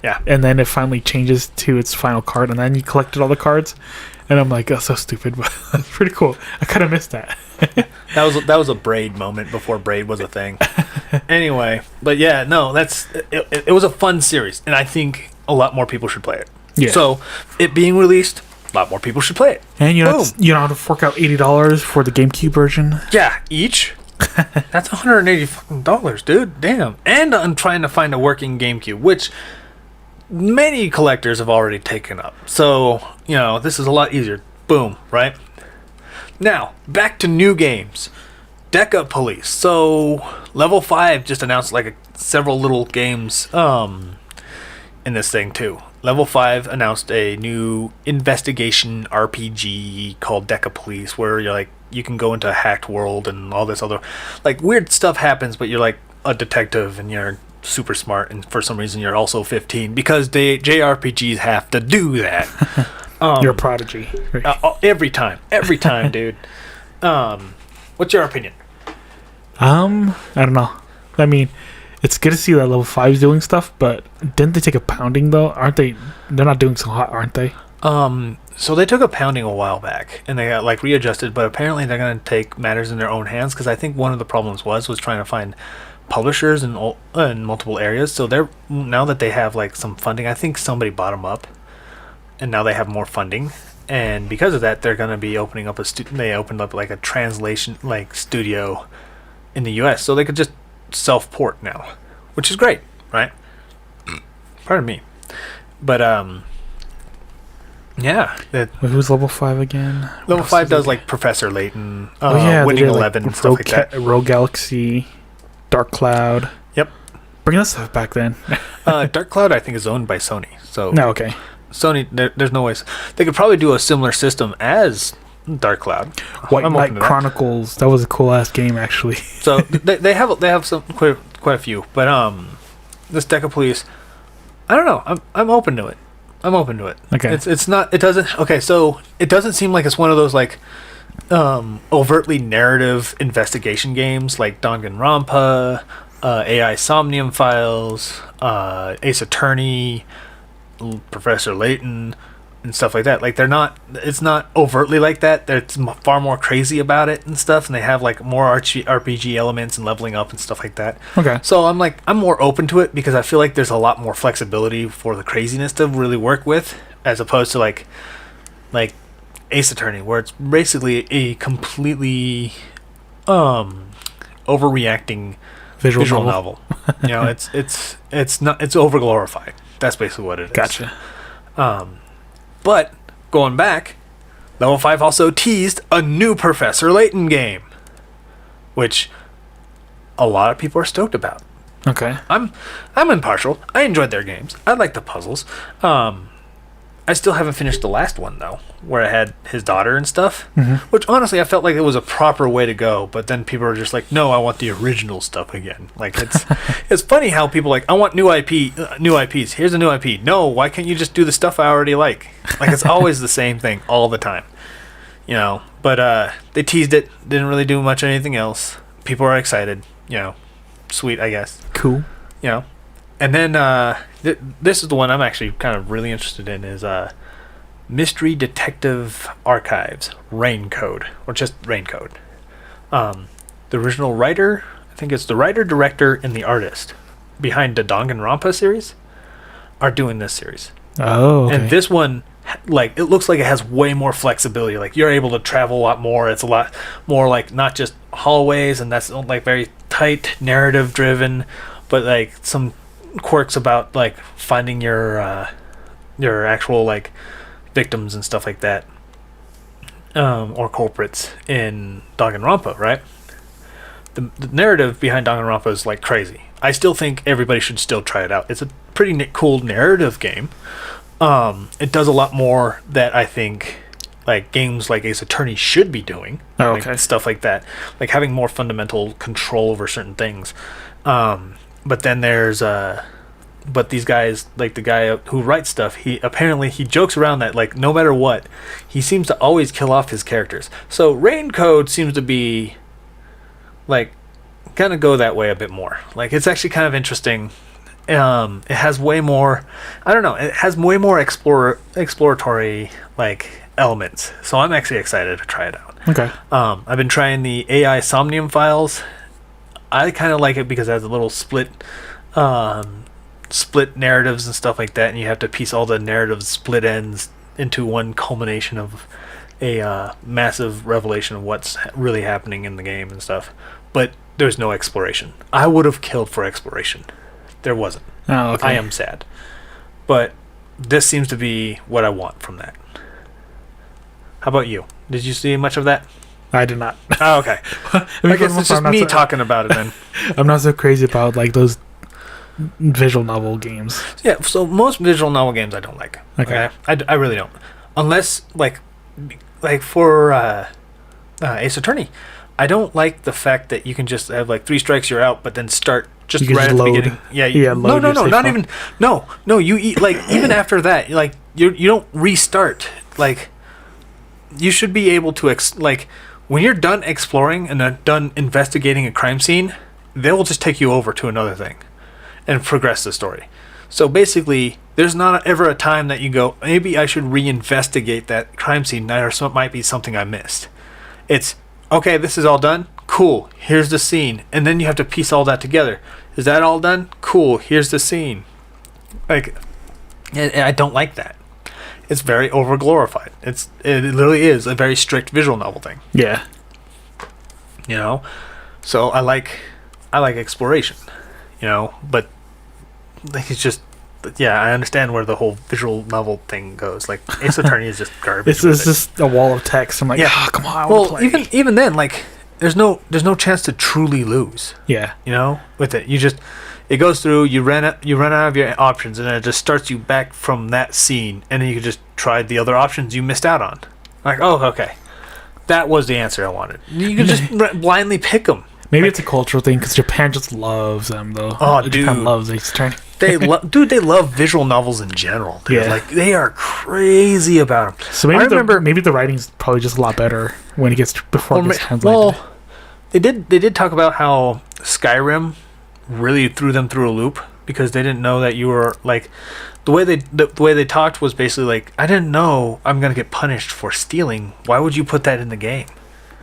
Yeah. And then it finally changes to its final card, and then you collected all the cards. And I'm like, that's so stupid, but that's pretty cool. I kind of missed that. that was a Braid moment before Braid was a thing. Anyway, but yeah, no, it was a fun series, and I think a lot more people should play it. Yeah. So, it being released, a lot more people should play it. And you don't have to fork out $80 for the GameCube version. Yeah, each. That's $180, dude. Damn. And I'm trying to find a working GameCube, which many collectors have already taken up. So, you know, this is a lot easier. Boom, right? Now, back to new games. Deca Police. So, Level 5 just announced like several little games in this thing too. Level 5 announced a new investigation RPG called Deca Police, where you're like, you can go into a hacked world and all this other like weird stuff happens, but you're like a detective and you're super smart, and for some reason you're also 15 because JRPGs have to do that. You're a prodigy. Every time, dude. What's your opinion? I don't know. I mean, it's good to see that Level 5 is doing stuff, but didn't they take a pounding though? Aren't they? They're not doing so hot, aren't they? So they took a pounding a while back, and they got like readjusted. But apparently they're going to take matters in their own hands because I think one of the problems was trying to find publishers in multiple areas. So they're now that they have like some funding. I think somebody bought them up, and now they have more funding. And because of that, they're going to be opening up they opened up like a translation like studio in the U.S. so they could just self-port now, which is great, right? Pardon me, but Yeah. Who's level 5 again? Level 5 does like Professor Layton, they Winning did, 11, and stuff like that. Rogue Galaxy, Dark Cloud. Yep. Bring that stuff back then. Dark Cloud, I think, is owned by Sony. So No, okay. Sony, there's no ways. They could probably do a similar system as Dark Cloud. White I'm Knight open to that. Chronicles. That was a cool ass game, actually. So they have some quite a few, but this Deca Police, I don't know. I'm open to it. I'm open to it. Okay. It's not. It doesn't. Okay. So it doesn't seem like it's one of those like overtly narrative investigation games like Danganronpa, AI Somnium Files, Ace Attorney, Professor Layton, and stuff like that. Like they're not. It's not overtly like that. It's far more crazy about it and stuff. And they have like more RPG elements and leveling up and stuff like that. Okay. So I'm more open to it because I feel like there's a lot more flexibility for the craziness to really work with, as opposed to like Ace Attorney, where it's basically a completely overreacting visual novel. You know, it's not, it's over glorified. That's basically what it is. Gotcha. But going back, Level 5 also teased a new Professor Layton game, which a lot of people are stoked about. Okay. I'm impartial. I enjoyed their games. I like the puzzles. I still haven't finished the last one though, where I had his daughter and stuff. Mm-hmm. Which honestly, I felt like it was a proper way to go. But then people are just like, "No, I want the original stuff again." Like it's funny how people like, "I want new IP, new IPs. Here's a new IP." No, why can't you just do the stuff I already like? Like it's always the same thing all the time, you know. But they teased it. Didn't really do much anything else. People are excited, you know. Sweet, I guess. Cool. You know. And then this is the one I'm actually kind of really interested in is Mystery Detective Archives, Rain Code, or just Rain Code. The original writer, I think it's the writer, director, and the artist behind the Danganronpa series are doing this series. Oh, okay. And this one, like, it looks like it has way more flexibility. Like, you're able to travel a lot more. It's a lot more, like, not just hallways, and that's, like, very tight, narrative-driven, but, like, some quirks about like finding your actual like victims and stuff like that, or culprits in Danganronpa, right? The narrative behind Danganronpa is like crazy. I still think everybody should still try it out. It's a pretty cool narrative game. It does a lot more that I think like games like Ace Attorney should be doing. Oh, like, okay. Stuff like that, like having more fundamental control over certain things. But then there's but these guys, like the guy who writes stuff, he jokes around that like no matter what, he seems to always kill off his characters. So Rain Code seems to be like kind of go that way a bit more. Like it's actually kind of interesting. It has way more, I don't know, it has way more exploratory like elements. So I'm actually excited to try it out. Okay. I've been trying the AI Somnium Files. I kind of like it because it has a little split narratives and stuff like that, and you have to piece all the narrative split ends into one culmination of a massive revelation of what's really happening in the game and stuff. But there's no exploration. I would have killed for exploration. There wasn't. Oh, okay. I am sad. But this seems to be what I want from that. How about you? Did you see much of that? I did not. Oh, okay. I guess it's just me talking about it then. I'm not so crazy about like those visual novel games. Yeah, so most visual novel games I don't like. Okay. I really don't. Unless, like for Ace Attorney, I don't like the fact that you can just have like 3 strikes, you're out, but then start just right at the beginning. Yeah, load no, not even. No, you eat, like, even after that, like, you don't restart. Like, you should be able to, like, when you're done exploring and done investigating a crime scene, they will just take you over to another thing and progress the story. So basically, there's not ever a time that you go, maybe I should reinvestigate that crime scene. There might be something I missed. It's, okay, this is all done? Cool, here's the scene. And then you have to piece all that together. Is that all done? Cool, here's the scene. Like, I don't like that. It's very over-glorified. It literally is a very strict visual novel thing. Yeah. You know? So I like exploration. You know? But like it's just yeah, I understand where the whole visual novel thing goes. Like Ace Attorney is just garbage. It's just a wall of text. I'm like, come on, I wanna play. Even then, like there's no chance to truly lose. Yeah. With it, it goes through. You run out of your options, and it just starts you back from that scene, and then you can just try the other options you missed out on. Like, oh, okay, that was the answer I wanted. You can just blindly pick them. Maybe it's a cultural thing because Japan just loves them, though. Oh, dude. Japan loves Ace Attorney. They love visual novels in general. Dude. Yeah. Like, they are crazy about them. So maybe the writing's probably just a lot better when it gets translated. Well, they did talk about how Skyrim really threw them through a loop because they didn't know that you were, like, the way they talked was basically like, I didn't know I'm going to get punished for stealing. Why would you put that in the game?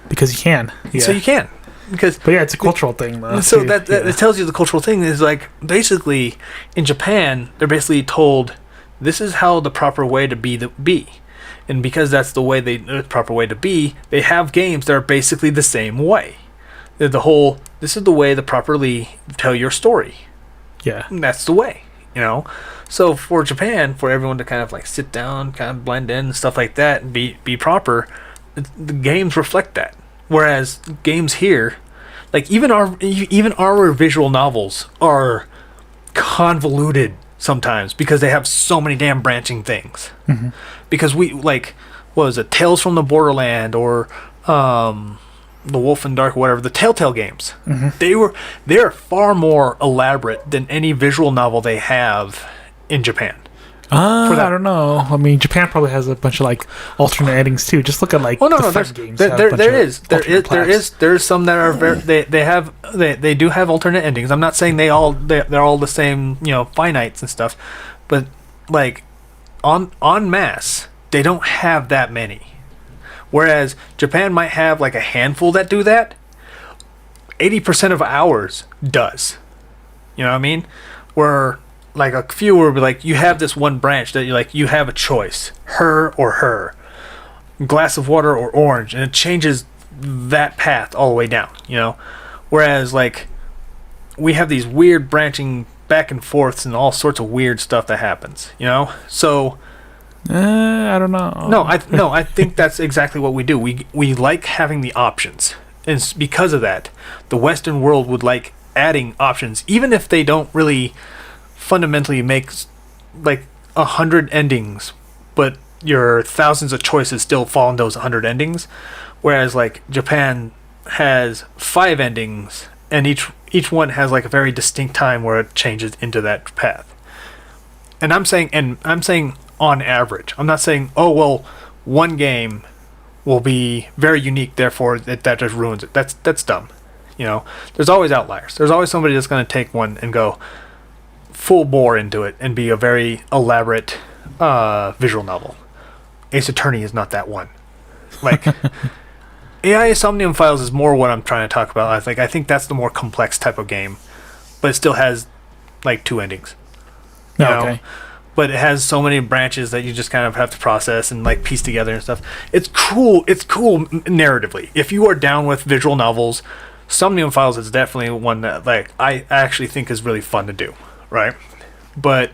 Because you can. Yeah. So you can. But yeah, it's a cultural thing, though. So that tells you the cultural thing is like basically in Japan they're basically told this is how the proper way to be, and because that's the proper way to be, they have games that are basically the same way. They're this is the way to properly tell your story. Yeah, and that's the way. So for Japan, for everyone to kind of like sit down, kind of blend in and stuff like that, and be proper, the games reflect that. Whereas games here, like even our visual novels are convoluted sometimes because they have so many damn branching things. Mm-hmm. Because we like, what was it, Tales from the Borderland or The Wolf and Dark, whatever, the Telltale games. Mm-hmm. They are far more elaborate than any visual novel they have in Japan. I don't know. I mean, Japan probably has a bunch of like alternate endings too. Just look at like there's games. There is some that are very, they do have alternate endings. I'm not saying they're all the same, finites and stuff, but like en masse, they don't have that many. Whereas Japan might have like a handful that do that. 80% of ours does. You know what I mean? Where like a few will be like, you have this one branch that you have a choice, her or her, glass of water or orange, and it changes that path all the way down, whereas like we have these weird branching back and forths and all sorts of weird stuff that happens, so I don't know. I think that's exactly what we do. We like having the options, and because of that the Western world would like adding options, even if they don't really fundamentally makes like 100 endings, but your thousands of choices still fall in those 100 endings, whereas like Japan has 5 endings and each one has like a very distinct time where it changes into that path. And I'm saying on average. I'm not saying one game will be very unique, therefore that just ruins it. That's dumb. There's always outliers. There's always somebody that's going to take one and go full bore into it and be a very elaborate visual novel. Ace Attorney is not that one. Like AI Somnium Files is more what I'm trying to talk about. I think that's the more complex type of game, but it still has like 2 endings. Okay. But it has so many branches that you just kind of have to process and like piece together and stuff. It's cool narratively. If you are down with visual novels, Somnium Files is definitely one that like I actually think is really fun to do. Right, but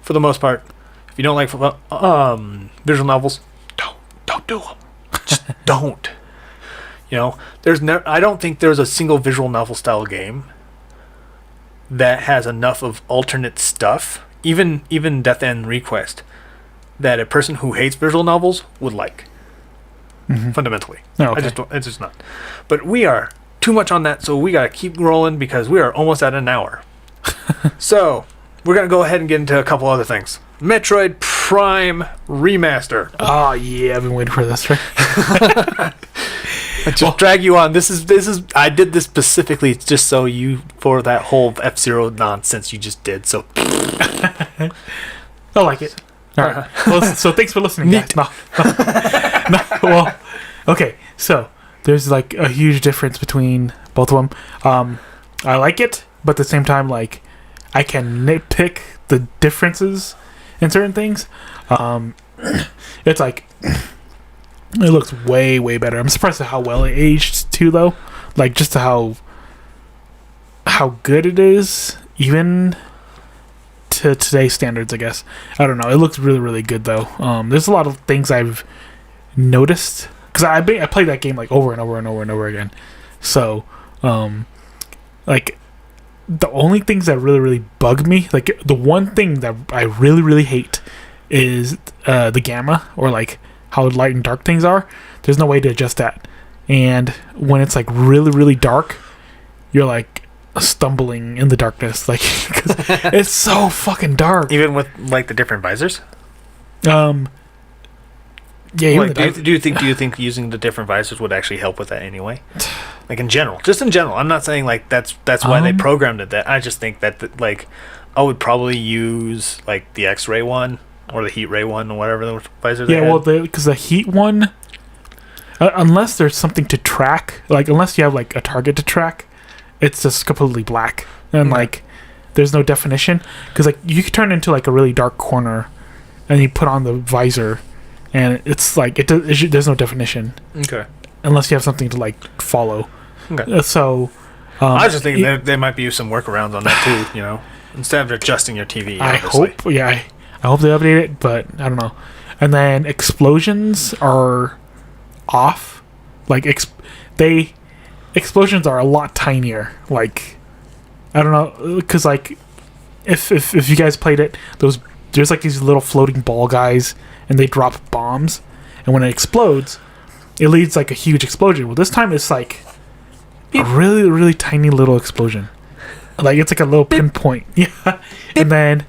for the most part, if you don't like visual novels, don't do them. Just don't. I don't think there's a single visual novel style game that has enough of alternate stuff, even Death End Request, that a person who hates visual novels would like. Mm-hmm. Fundamentally, okay. It's just not. But we are too much on that, so we gotta keep rolling because we are almost at an hour. So, we're going to go ahead and get into a couple other things. Metroid Prime Remaster. Oh, yeah, I've been waiting for this, right? I just drag you on. This is. I did this specifically just so for that whole F-Zero nonsense you just did, so. I like it. All right. Well, so thanks for listening, guys. No. Well, okay, so there's like a huge difference between both of them. I like it. But at the same time, like, I can nitpick the differences in certain things. It's like, it looks way, way better. I'm surprised at how well it aged, too, though. Like, just how good it is, even to today's standards, I guess. I don't know. It looks really, really good though. There's a lot of things I've noticed because I played that game like over and over and over and over again. So, like the only things that really, really bug me, like the one thing that I really, really hate is the gamma, or like how light and dark things are. There's no way to adjust that. And when it's like really, really dark, you're like stumbling in the darkness, like, because it's so fucking dark. Even with like the different visors. Yeah. Like, do you think using the different visors would actually help with that anyway? Like in general, just in general. I'm not saying like that's why they programmed it that. I just think that like I would probably use like the X-ray one or the heat ray one or whatever the visor. Yeah, well, because the heat one, unless there's something to track, like unless you have like a target to track, it's just completely black and like there's no definition. Because like you could turn into like a really dark corner, and you put on the visor, and it's like there's no definition. Okay. Unless you have something to like follow. Okay. So I was just thinking there might be some workarounds on that too. You know, instead of adjusting your TV. I hope. Yeah, I hope they update it, but I don't know. And then explosions are off. Like explosions are a lot tinier. Like I don't know, because like if you guys played it, there's like these little floating ball guys, and they drop bombs, and when it explodes, it leads like a huge explosion. Well, this time it's like a really, really tiny little explosion. Like it's like a little pinpoint. Yeah. And then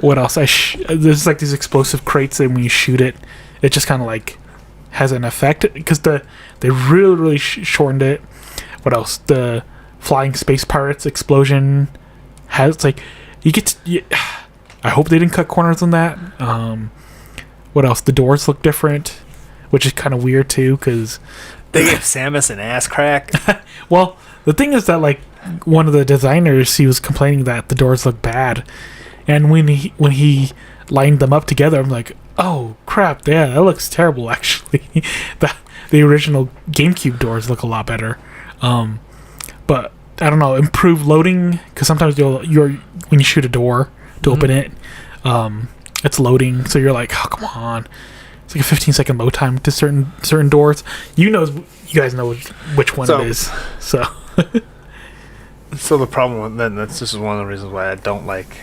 what else? There's like these explosive crates, and when you shoot it, it just kind of like has an effect because they really, really shortened it. What else? The flying space pirates explosion has like you get to, I hope they didn't cut corners on that. What else? The doors look different, which is kind of weird too because they gave Samus an ass crack. Well, the thing is that like one of the designers, he was complaining that the doors look bad, and when he lined them up together, I'm like, oh crap, yeah, that looks terrible actually. the original GameCube doors look a lot better. But I don't know, improved loading, because sometimes when you shoot a door to open it, it's loading, so you're like, oh come on, it's like a 15-second load time to certain doors. You guys know which one it is. So so the problem with then this is one of the reasons why I don't like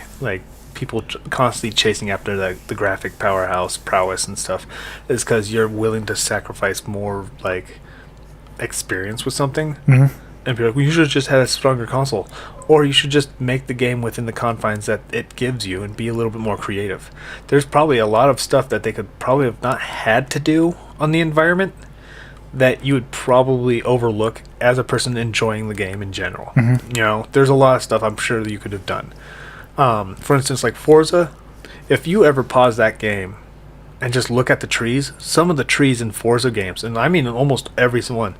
people constantly chasing after the graphic prowess and stuff, is because you're willing to sacrifice more like experience with something. And be like, well, you should have just had a stronger console, or you should just make the game within the confines that it gives you and be a little bit more creative. There's probably a lot of stuff that they could probably have not had to do on the environment that you would probably overlook as a person enjoying the game in general. You know, there's a lot of stuff I'm sure that you could have done. For instance, like Forza, if you ever pause that game and just look at the trees, some of the trees in Forza games, and I mean almost every one,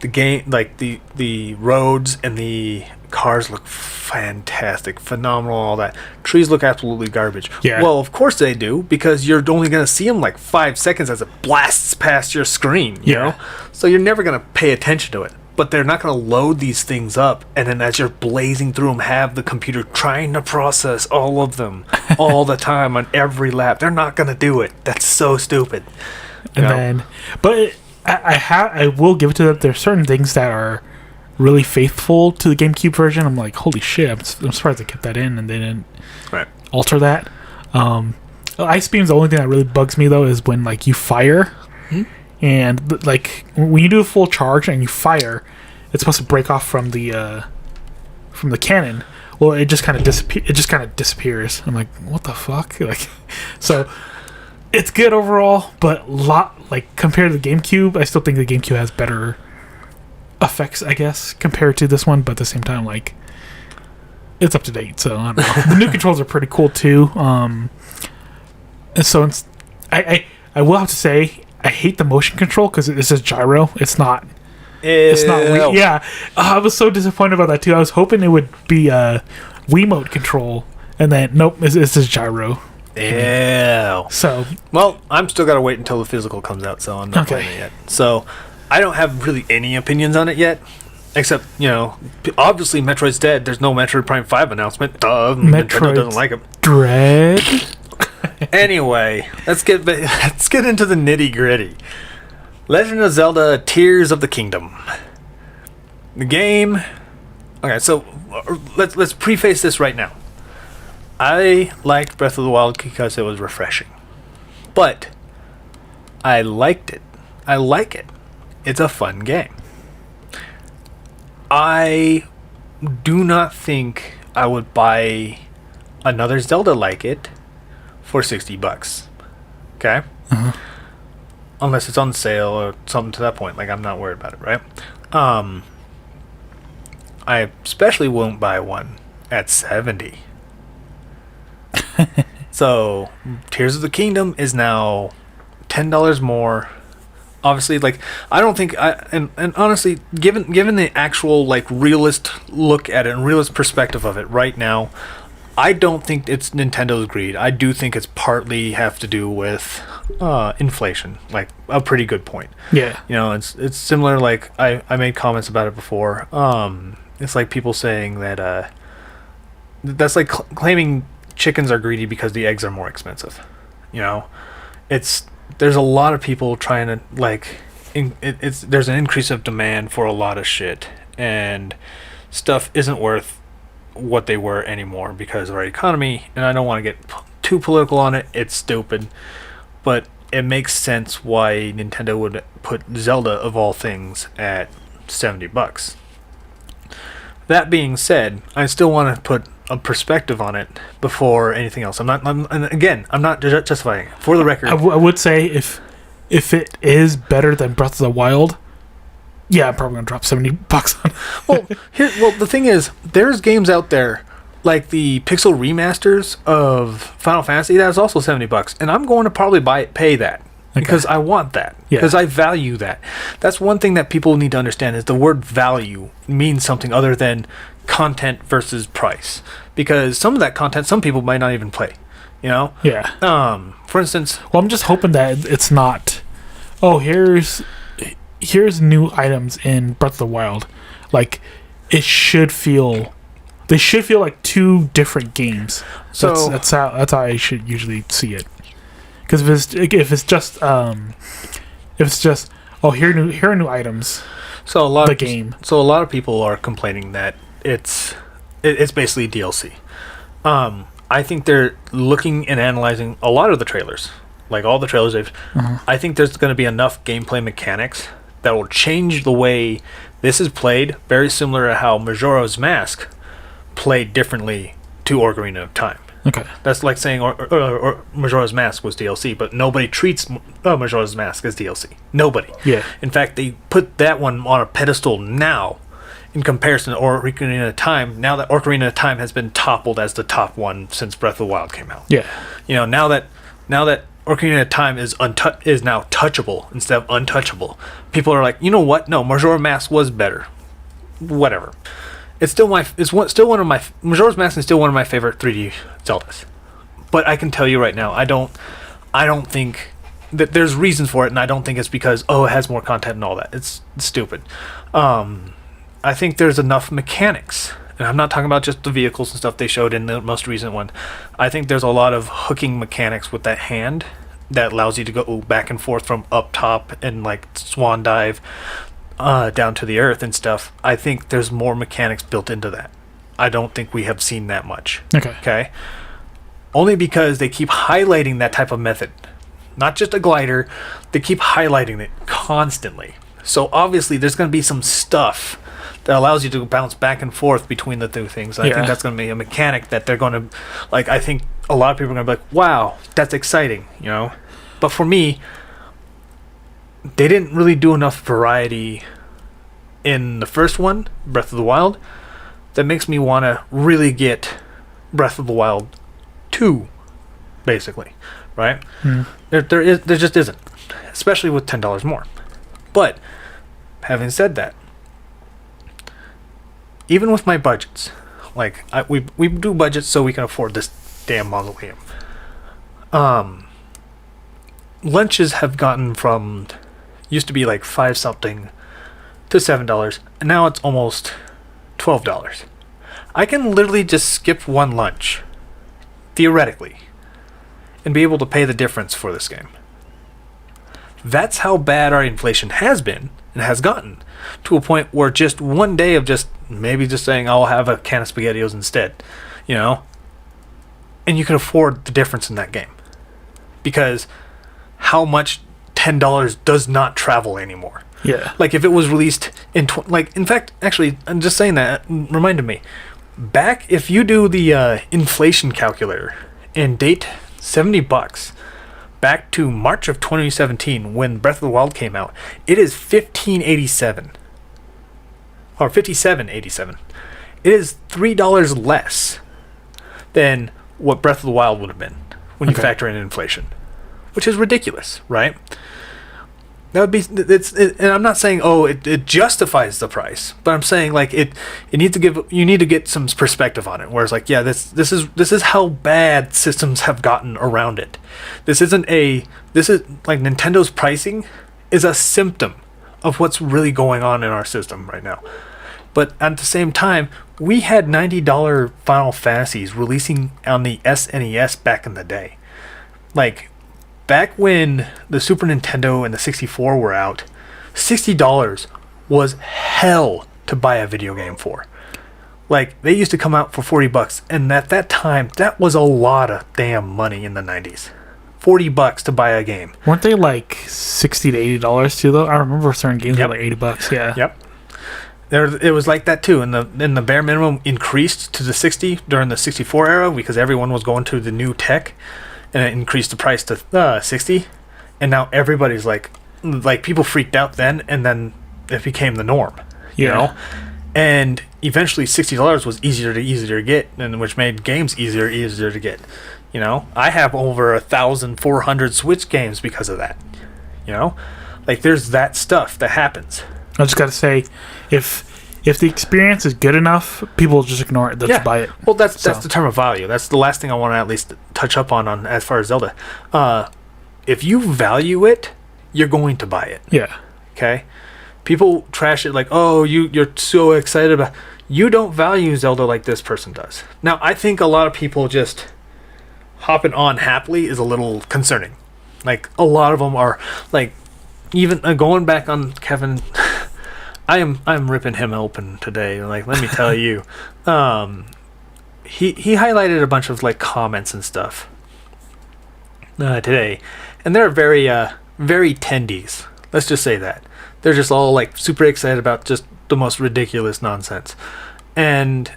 the game, like the roads and the cars look fantastic, phenomenal, all that. Trees look absolutely garbage. Yeah. Well, of course they do, because you're only going to see them like 5 seconds as it blasts past your screen, you know? So you're never going to pay attention to it. But they're not going to load these things up, and then as you're blazing through them, have the computer trying to process all of them all the time on every lap. They're not going to do it. That's so stupid. But I will give it to them. There's certain things that are really faithful to the GameCube version. I'm like, holy shit! I'm surprised they kept that in and they didn't alter that. Ice Beam's the only thing that really bugs me though is when like you fire. And like when you do a full charge and you fire, it's supposed to break off from the cannon. Well, it just kind of disappears. I'm like, what the fuck? Like, so it's good overall, but compared to the GameCube, I still think the GameCube has better effects, I guess, compared to this one. But at the same time, like, it's up to date. So I don't know. The new controls are pretty cool too. And so I will have to say, I hate the motion control because it's just gyro. It's not. It's not. Yeah, I was so disappointed about that too. I was hoping it would be a Wiimote control, and then nope, it's just gyro. Ew. So well, I'm still gotta wait until the physical comes out, so I'm not playing it yet. So I don't have really any opinions on it yet, except obviously Metroid's dead. There's no Metroid Prime 5 announcement. Nintendo doesn't like it. Dread. Anyway, let's get into the nitty gritty. Legend of Zelda: Tears of the Kingdom. The game. Okay, so let's preface this right now. I liked Breath of the Wild because it was refreshing, but I liked it. I like it. It's a fun game. I do not think I would buy another Zelda like it for $60. Okay? Uh-huh. Unless it's on sale or something to that point. Like, I'm not worried about it, right? I especially won't buy one at $70. So, Tears of the Kingdom is now $10 more. Obviously, like, I don't think and honestly, given the actual like realist look at it and realist perspective of it right now, I don't think it's Nintendo's greed. I do think it's partly have to do with inflation. Like, a pretty good point. Yeah. You know, it's similar. Like, I made comments about it before. It's like people saying that that's like claiming chickens are greedy because the eggs are more expensive. You know, there's a lot of people trying to like there's an increase of demand for a lot of shit, and stuff isn't worth what they were anymore because of our economy. And I don't want to get too political on it. It's stupid, but it makes sense why Nintendo would put Zelda of all things at $70. That being said, I still want to put a perspective on it before anything else. And again, I'm not justifying it. For the record, I would say if it is better than Breath of the Wild, yeah, I'm probably gonna drop $70 on it. Well, the thing is, there's games out there like the pixel remasters of Final Fantasy that is also $70, and I'm going to probably pay that. Okay. Because I want that. Because I value that. That's one thing that people need to understand is the word value means something other than content versus price. Because some of that content, some people might not even play. You know? Yeah. For instance... Well, I'm just hoping that it's not... Oh, here's new items in Breath of the Wild. Like, it should feel... They should feel like two different games. So that's how I should usually see it. Because if it's just oh, here are new items. So a lot the of game. So a lot of people are complaining that it's basically DLC. I think they're looking and analyzing a lot of the trailers, like all the trailers they've. I think there's going to be enough gameplay mechanics that will change the way this is played, very similar to how Majora's Mask played differently to Ocarina of Time. Okay. That's like saying or Majora's Mask was DLC, but nobody treats Majora's Mask as DLC. Nobody. Yeah. In fact, they put that one on a pedestal now in comparison to Ocarina of Time, now that Ocarina of Time has been toppled as the top one since Breath of the Wild came out. Yeah. You know, now that Ocarina of Time is now touchable instead of untouchable, people are like, you know what? No, Majora's Mask was better. Whatever. Majora's Mask is still one of my favorite 3D Zeldas. But I can tell you right now, I don't think that there's reasons for it, and I don't think it's because it has more content and all that. It's stupid. I think there's enough mechanics, and I'm not talking about just the vehicles and stuff they showed in the most recent one. I think there's a lot of hooking mechanics with that hand that allows you to go back and forth from up top and like swan dive down to the earth and stuff. I think there's more mechanics built into that. I don't think we have seen that much. Okay? Only because they keep highlighting that type of method. Not just a glider, they keep highlighting it constantly. So obviously there's going to be some stuff that allows you to bounce back and forth between the two things. I think that's going to be a mechanic that they're going to, like, I think a lot of people are going to be like, wow, that's exciting, you know? But for me, they didn't really do enough variety in the first one, Breath of the Wild, that makes me want to really get Breath of the Wild 2, basically, right? There just isn't, especially with $10 more. But having said that, even with my budgets, like we do budgets so we can afford this damn mausoleum. Lunches have gotten from used to be like $5 something to $7, and now it's almost $12. I can literally just skip one lunch theoretically, and be able to pay the difference for this game. That's how bad our inflation has been and has gotten, to a point where just one day of just maybe just saying, I'll have a can of SpaghettiOs instead, you know, and you can afford the difference in that game. Because how much $10 does not travel anymore. Yeah. Like if it was released in in fact, actually, I'm just saying that reminded me. Back, if you do the inflation calculator and date $70 back to March of 2017 when Breath of the Wild came out, it is $15.87 or $57.87. It is $3 less than what Breath of the Wild would have been when you factor in inflation, which is ridiculous, right? That would be and I'm not saying it justifies the price, but I'm saying like you need to get some perspective on it. Whereas like this is how bad systems have gotten around it. This is like Nintendo's pricing is a symptom of what's really going on in our system right now. But at the same time, we had $90 Final Fantasies releasing on the SNES back in the day. Like back when the Super Nintendo and the 64 were out, $60 was hell to buy a video game for. Like, they used to come out for $40, and at that time, that was a lot of damn money in the 90s. $40 to buy a game. Weren't they like $60 to $80 too, though? I remember certain games were like $80, yeah. Yep. It was like that too, and the bare minimum increased to the 60 during the 64 era because everyone was going to the new tech. And it increased the price to 60, and now everybody's like people freaked out then, and then it became the norm, you know. And eventually, $60 was easier to get, and which made games easier to get. You know, I have over 1,400 Switch games because of that. You know, like there's that stuff that happens. I just gotta say, if the experience is good enough, people will just ignore it. They'll just buy it. Well, that's the term of value. That's the last thing I want to at least touch up on as far as Zelda. If you value it, you're going to buy it. Yeah. Okay? People trash it like, oh, you're so excited about... You don't value Zelda like this person does. Now, I think a lot of people just hopping on happily is a little concerning. Like, a lot of them are, like, even going back on Kevin... I'm ripping him open today. Like, let me tell you, he highlighted a bunch of like comments and stuff today, and they're very very tendies. Let's just say that they're just all like super excited about just the most ridiculous nonsense, and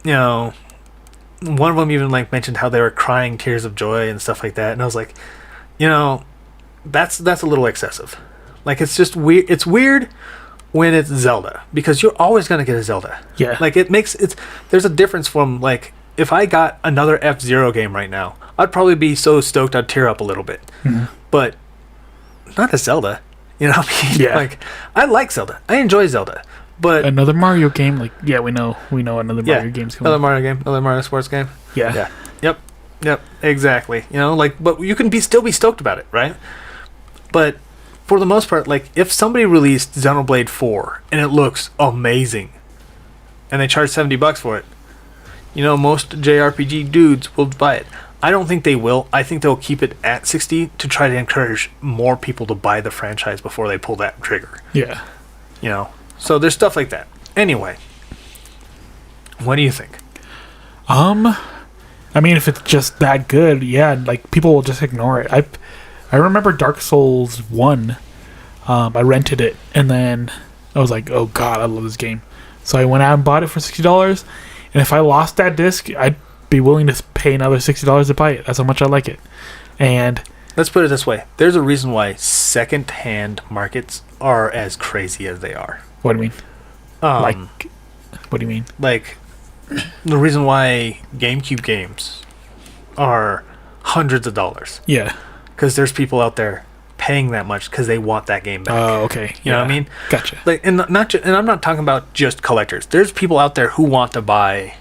you know, one of them even like mentioned how they were crying tears of joy and stuff like that, and I was like, you know, that's a little excessive. Like, it's just weird. It's weird when it's Zelda, because you're always going to get a Zelda. Yeah. Like, there's a difference from, like, if I got another F-Zero game right now, I'd probably be so stoked I'd tear up a little bit. Mm-hmm. But not a Zelda. You know what I mean? Yeah. Like, I like Zelda. I enjoy Zelda. But another Mario game, like, yeah, we know another Mario game's coming. Another Mario game, another Mario sports game. Yeah. Yep, exactly. You know, like, but you can still be stoked about it, right? But for the most part, like, if somebody released Xenoblade 4 and it looks amazing and they charge $70 for it, you know, most JRPG dudes will buy it. I don't think they will. I think they'll keep it at 60 to try to encourage more people to buy the franchise before they pull that trigger. Yeah. You know, so there's stuff like that. Anyway, what do you think? I mean, if it's just that good, yeah, like, people will just ignore it. I remember Dark Souls 1. I rented it, and then I was like, oh god, I love this game. So I went out and bought it for $60, and if I lost that disc, I'd be willing to pay another $60 to buy it. That's how much I like it. And let's put it this way. There's a reason why second-hand markets are as crazy as they are. What do you mean? What do you mean? Like, the reason why GameCube games are hundreds of dollars. Yeah. Because there's people out there paying that much because they want that game back. Oh, okay. You know what I mean? Gotcha. Like, and I'm not talking about just collectors. There's people out there who want to buy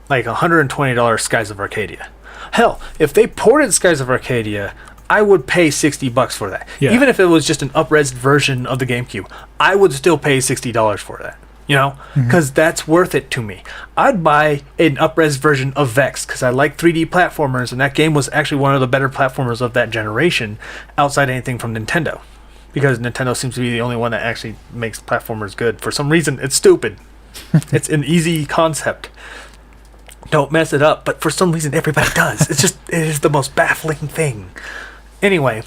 like $120 Skies of Arcadia. Hell, if they ported Skies of Arcadia, I would pay $60 for that. Yeah. Even if it was just an up-res version of the GameCube, I would still pay $60 for that. You know, because that's worth it to me. I'd buy an up-res version of Vex because I like 3D platformers, and that game was actually one of the better platformers of that generation outside anything from Nintendo. Because Nintendo seems to be the only one that actually makes platformers good. For some reason, it's stupid. It's an easy concept. Don't mess it up, but for some reason, everybody does. It is the most baffling thing. Anyway,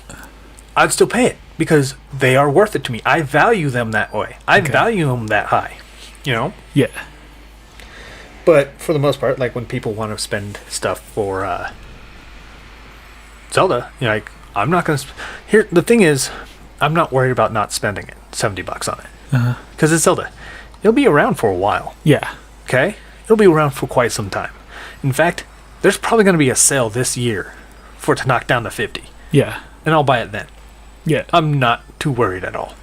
I'd still pay it because they are worth it to me. I value them that way. I value them that high. You know? Yeah. But for the most part, like when people want to spend stuff for Zelda, you know, like I'm not going to. Here, the thing is, I'm not worried about not spending it, $70 on it, because it's Zelda. It'll be around for a while. Yeah. Okay, it'll be around for quite some time. In fact, there's probably going to be a sale this year for it to knock down to 50. Yeah. And I'll buy it then. Yeah. I'm not too worried at all.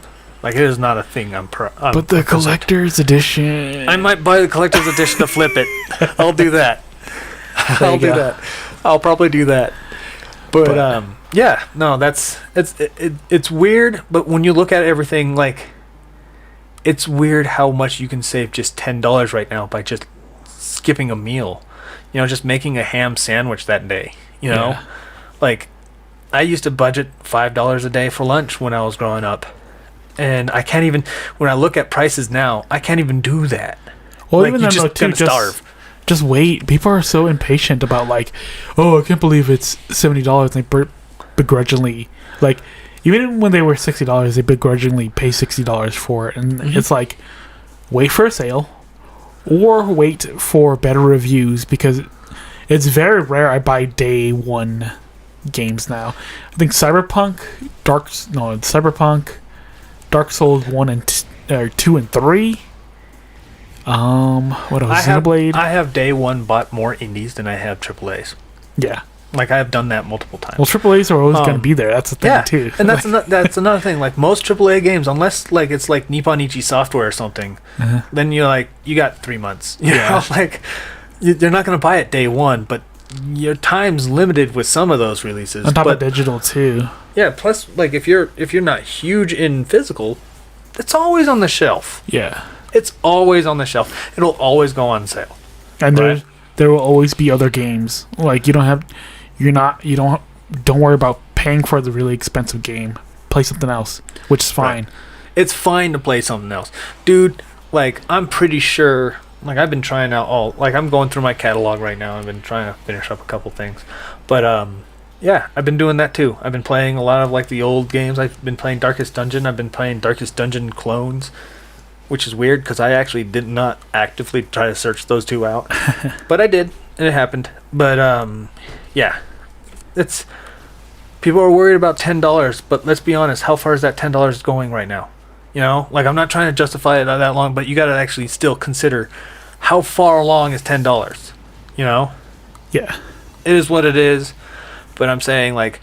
Like, it is not a thing but the collector's edition. I might buy the collector's edition to flip it. I'll do that. I'll do that. I'll probably do that. But yeah, no, it's weird, but when you look at everything, like, it's weird how much you can save just $10 right now by just skipping a meal. You know, just making a ham sandwich that day, you know? Yeah. Like, I used to budget $5 a day for lunch when I was growing up. And I can't even, when I look at prices now, I can't even do that. Well, like, even you then, just gonna starve. Just wait. People are so impatient about, like, oh, I can't believe it's $70. And they begrudgingly, like, even when they were $60, they begrudgingly pay $60 for it. And it's like, wait for a sale or wait for better reviews, because it's very rare I buy day one games now. I think Dark Souls 1 and 2 and 3. What else? Xenoblade. I have day one bought more indies than I have AAAs. Yeah. Like, I have done that multiple times. Well, AAAs are always going to be there. That's the thing, too. And that's another thing. Like, most AAA games, unless, like, it's like Nippon Ichi Software or something, then you got 3 months. You know? Like, they're not going to buy it day one, but your time's limited with some of those releases. On top of digital, too. Yeah, plus, like, if you're not huge in physical, it's always on the shelf. Yeah. It's always on the shelf. It'll always go on sale. And there will always be other games. Like, don't worry about paying for the really expensive game. Play something else, which is fine. Right. It's fine to play something else. Dude, like, I'm pretty sure, like, I've been trying out I'm going through my catalog right now. I've been trying to finish up a couple things. But, yeah, I've been doing that too. I've been playing a lot of, like, the old games. I've been playing Darkest Dungeon. I've been playing Darkest Dungeon clones, which is weird because I actually did not actively try to search those two out. But I did, and it happened. But, yeah. People are worried about $10, but let's be honest, how far is that $10 going right now? You know? Like, I'm not trying to justify it that long, but you got to actually still consider how far along is $10, you know? Yeah. It is what it is. But I'm saying, like,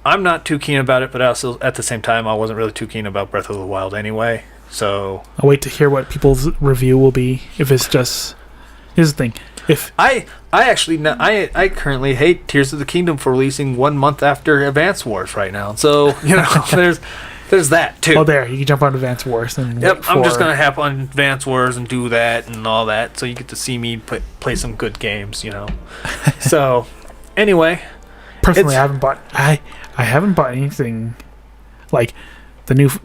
I'm not too keen about it, but also at the same time, I wasn't really too keen about Breath of the Wild anyway. So I'll wait to hear what people's review will be. If it's just, here's the thing: if I currently hate Tears of the Kingdom for releasing 1 month after Advance Wars right now. So you know, there's that too. Oh, there you can jump on Advance Wars and yep. I'm just gonna hop on Advance Wars and do that and all that, so you get to see me play some good games. You know. So anyway. Personally, I haven't bought anything like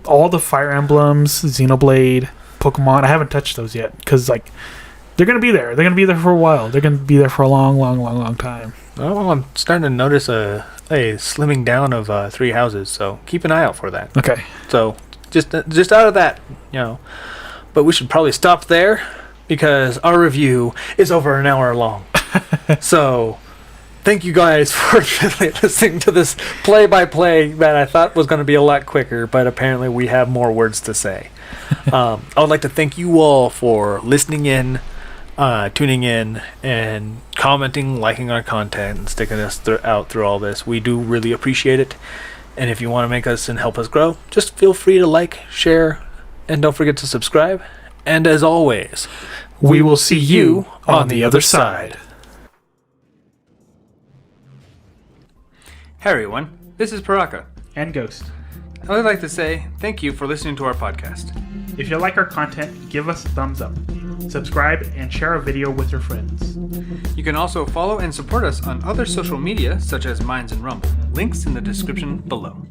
all the Fire Emblems, Xenoblade, Pokemon. I haven't touched those yet because, like, they're gonna be there. They're gonna be there for a while. They're gonna be there for a long time. Oh, I'm starting to notice a slimming down of 3 houses. So keep an eye out for that. Okay. So just out of that, you know. But we should probably stop there because our review is over an hour long. So. Thank you guys for listening to this play-by-play that I thought was going to be a lot quicker, but apparently we have more words to say. I would like to thank you all for listening in, tuning in, and commenting, liking our content, and sticking us out through all this. We do really appreciate it. And if you want to make us and help us grow, just feel free to like, share, and don't forget to subscribe. And as always, we will see you on the other side. Hey everyone, this is Paraka. And Ghost. I would like to say thank you for listening to our podcast. If you like our content, give us a thumbs up. Subscribe and share our video with your friends. You can also follow and support us on other social media such as Minds and Rumble. Links in the description below.